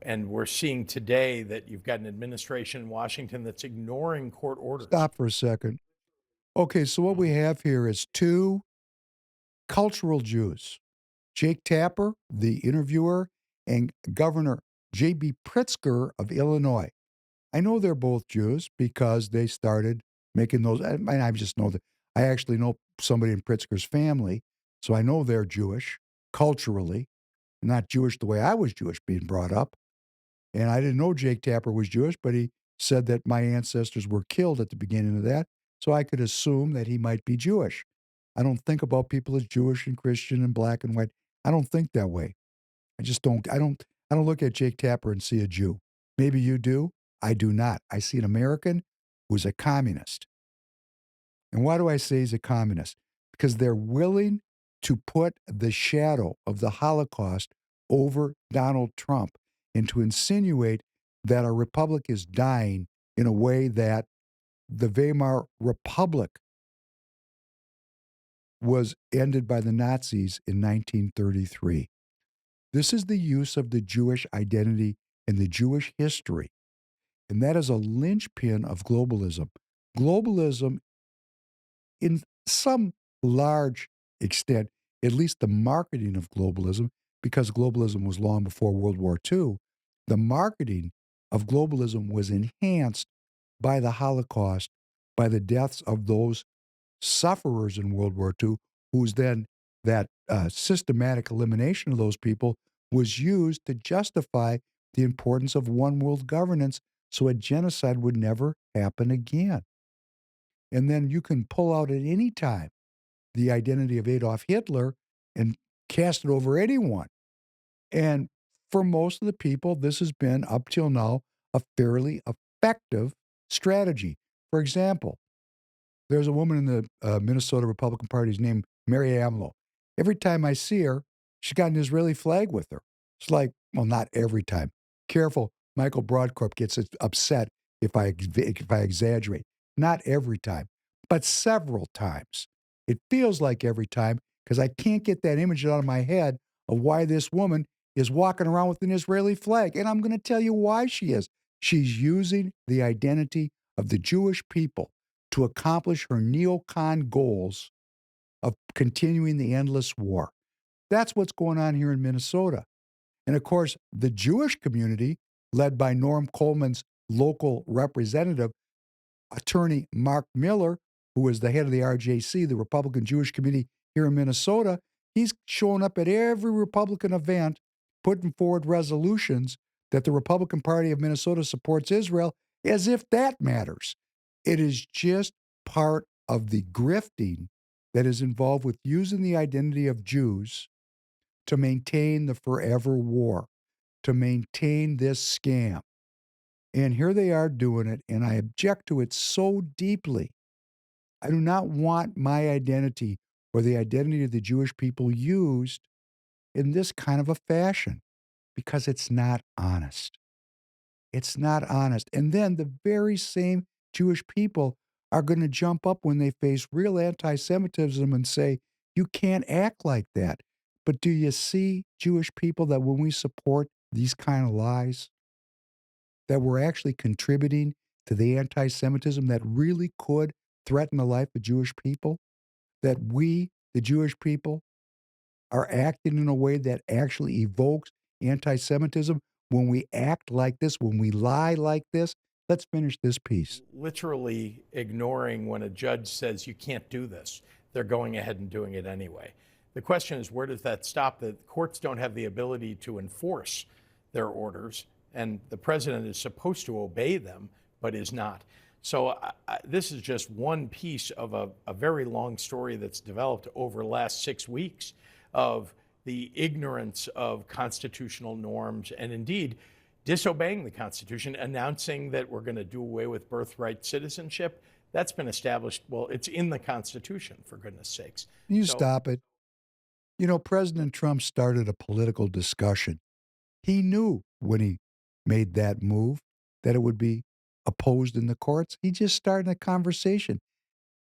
And we're seeing today that you've got an administration in Washington that's ignoring court orders. Stop for a second. Okay, so what we have here is 2 cultural Jews, Jake Tapper, the interviewer, and Governor J.B. Pritzker of Illinois. I know they're both Jews because they started making those, and I just know that. I actually know somebody in Pritzker's family, so I know they're Jewish, culturally, not Jewish the way I was Jewish being brought up. And I didn't know Jake Tapper was Jewish, but he said that my ancestors were killed at the beginning of that, so I could assume that he might be Jewish. I don't think about people as Jewish and Christian and black and white. I don't think that way. I just don't. I don't look at Jake Tapper and see a Jew. Maybe you do. I do not. I see an American who's a communist. And why do I say he's a communist? Because they're willing to put the shadow of the Holocaust over Donald Trump and to insinuate that our republic is dying in a way that the Weimar Republic was ended by the Nazis in 1933. This is the use of the Jewish identity and the Jewish history. And that is a linchpin of globalism. Globalism, in some large extent, at least the marketing of globalism, because globalism was long before World War II, the marketing of globalism was enhanced by the Holocaust, by the deaths of those sufferers in World War II, whose then that systematic elimination of those people was used to justify the importance of one world governance so a genocide would never happen again. And then you can pull out at any time the identity of Adolf Hitler and cast it over anyone. And for most of the people, this has been, up till now, a fairly effective strategy. For example, there's a woman in the Minnesota Republican Party's named Mary AMLO. Every time I see her, she's got an Israeli flag with her. It's like, well, not every time. Careful, Michael Broadcorp gets upset if I exaggerate. Not every time, but several times. It feels like every time because I can't get that image out of my head of why this woman is walking around with an Israeli flag. And I'm going to tell you why she is. She's using the identity of the Jewish people to accomplish her neocon goals of continuing the endless war. That's what's going on here in Minnesota. And of course, the Jewish community, led by Norm Coleman's local representative, attorney Mark Miller, who is the head of the RJC, the Republican Jewish Committee here in Minnesota, he's showing up at every Republican event, putting forward resolutions that the Republican Party of Minnesota supports Israel, as if that matters. It is just part of the grifting that is involved with using the identity of Jews to maintain the forever war, to maintain this scam. And here they are doing it, and I object to it so deeply. I do not want my identity or the identity of the Jewish people used in this kind of a fashion because it's not honest. It's not honest. And then the very same Jewish people are going to jump up when they face real anti-Semitism and say, you can't act like that. But do you see, Jewish people, that when we support these kind of lies, that we're actually contributing to the anti-Semitism that really could threaten the life of Jewish people? That we, the Jewish people, are acting in a way that actually evokes anti-Semitism, when we act like this, when we lie like this, let's finish this piece. Literally ignoring when a judge says you can't do this, they're going ahead and doing it anyway. The question is, where does that stop? The courts don't have the ability to enforce their orders, and the president is supposed to obey them, but is not. So this is just one piece of a very long story that's developed over the last 6 weeks of the ignorance of constitutional norms and indeed disobeying the Constitution, announcing that we're going to do away with birthright citizenship. That's been established. Well, it's in the Constitution, for goodness sakes. You stop it. You know, President Trump started a political discussion. He knew when he made that move that it would be opposed in the courts. He just started a conversation.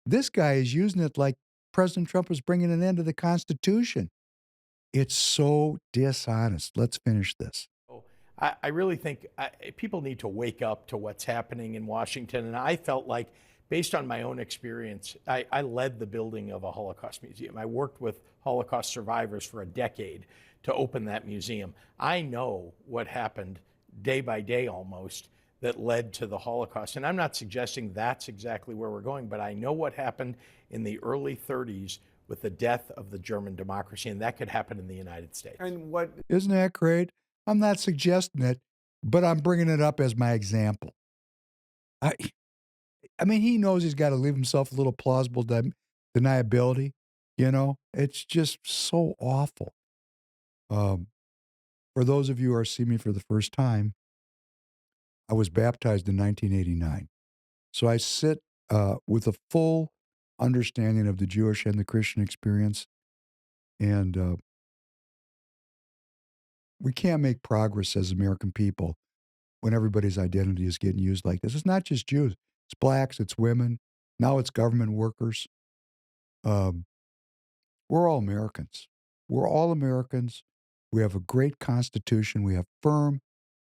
This guy is using it like President Trump was bringing an end to the Constitution. It's so dishonest. Let's finish this. I really think people need to wake up to what's happening in Washington. And I felt like, based on my own experience, I led the building of a Holocaust museum. I worked with Holocaust survivors for a decade to open that museum. I know what happened day by day almost that led to the Holocaust. And I'm not suggesting that's exactly where we're going, but I know what happened in the early 30s with the death of the German democracy, and that could happen in the United States. And what isn't that great? I'm not suggesting it, but I'm bringing it up as my example. I mean, he knows he's got to leave himself a little plausible deniability. You know, it's just so awful. For those of you who are seeing me for the first time, I was baptized in 1989. So I sit with a full understanding of the Jewish and the Christian experience. And we can't make progress as American people when everybody's identity is getting used like this. It's not just Jews. It's blacks, it's women. Now it's government workers. We're all Americans. We're all Americans. We have a great Constitution. We have firm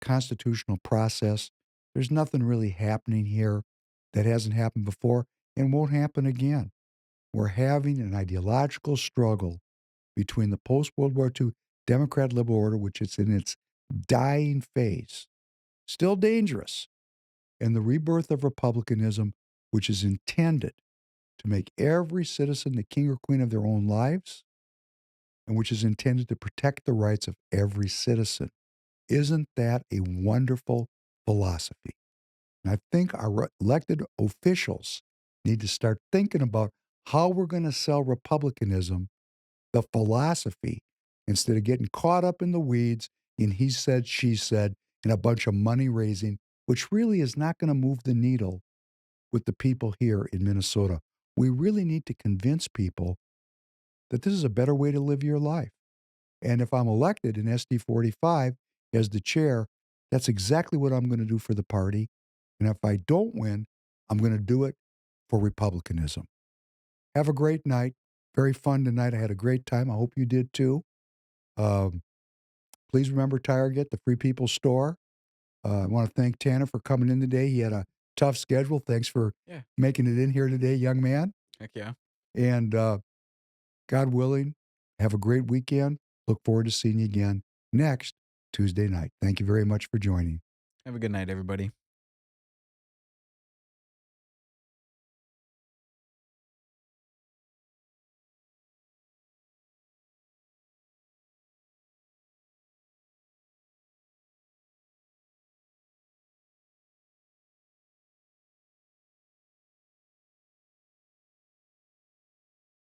constitutional process. There's nothing really happening here that hasn't happened before and won't happen again. We're having an ideological struggle between the post-World War II Democrat liberal order, which is in its dying phase, still dangerous, and the rebirth of republicanism, which is intended to make every citizen the king or queen of their own lives, and which is intended to protect the rights of every citizen. Isn't that a wonderful philosophy? And I think our elected officials need to start thinking about how we're going to sell republicanism, the philosophy, instead of getting caught up in the weeds in he said, she said, and a bunch of money raising, which really is not going to move the needle with the people here in Minnesota. We really need to convince people that this is a better way to live your life. And if I'm elected in SD 45 as the chair, that's exactly what I'm going to do for the party. And if I don't win, I'm going to do it for republicanism. Have a great night. Very fun tonight. I had a great time. I hope you did too. Please remember Target, the Free People Store. I want to thank Tanner for coming in today. He had a tough schedule. Thanks for making it in here today, young man. Heck yeah. And God willing, have a great weekend. Look forward to seeing you again next Tuesday night. Thank you very much for joining. Have a good night, everybody.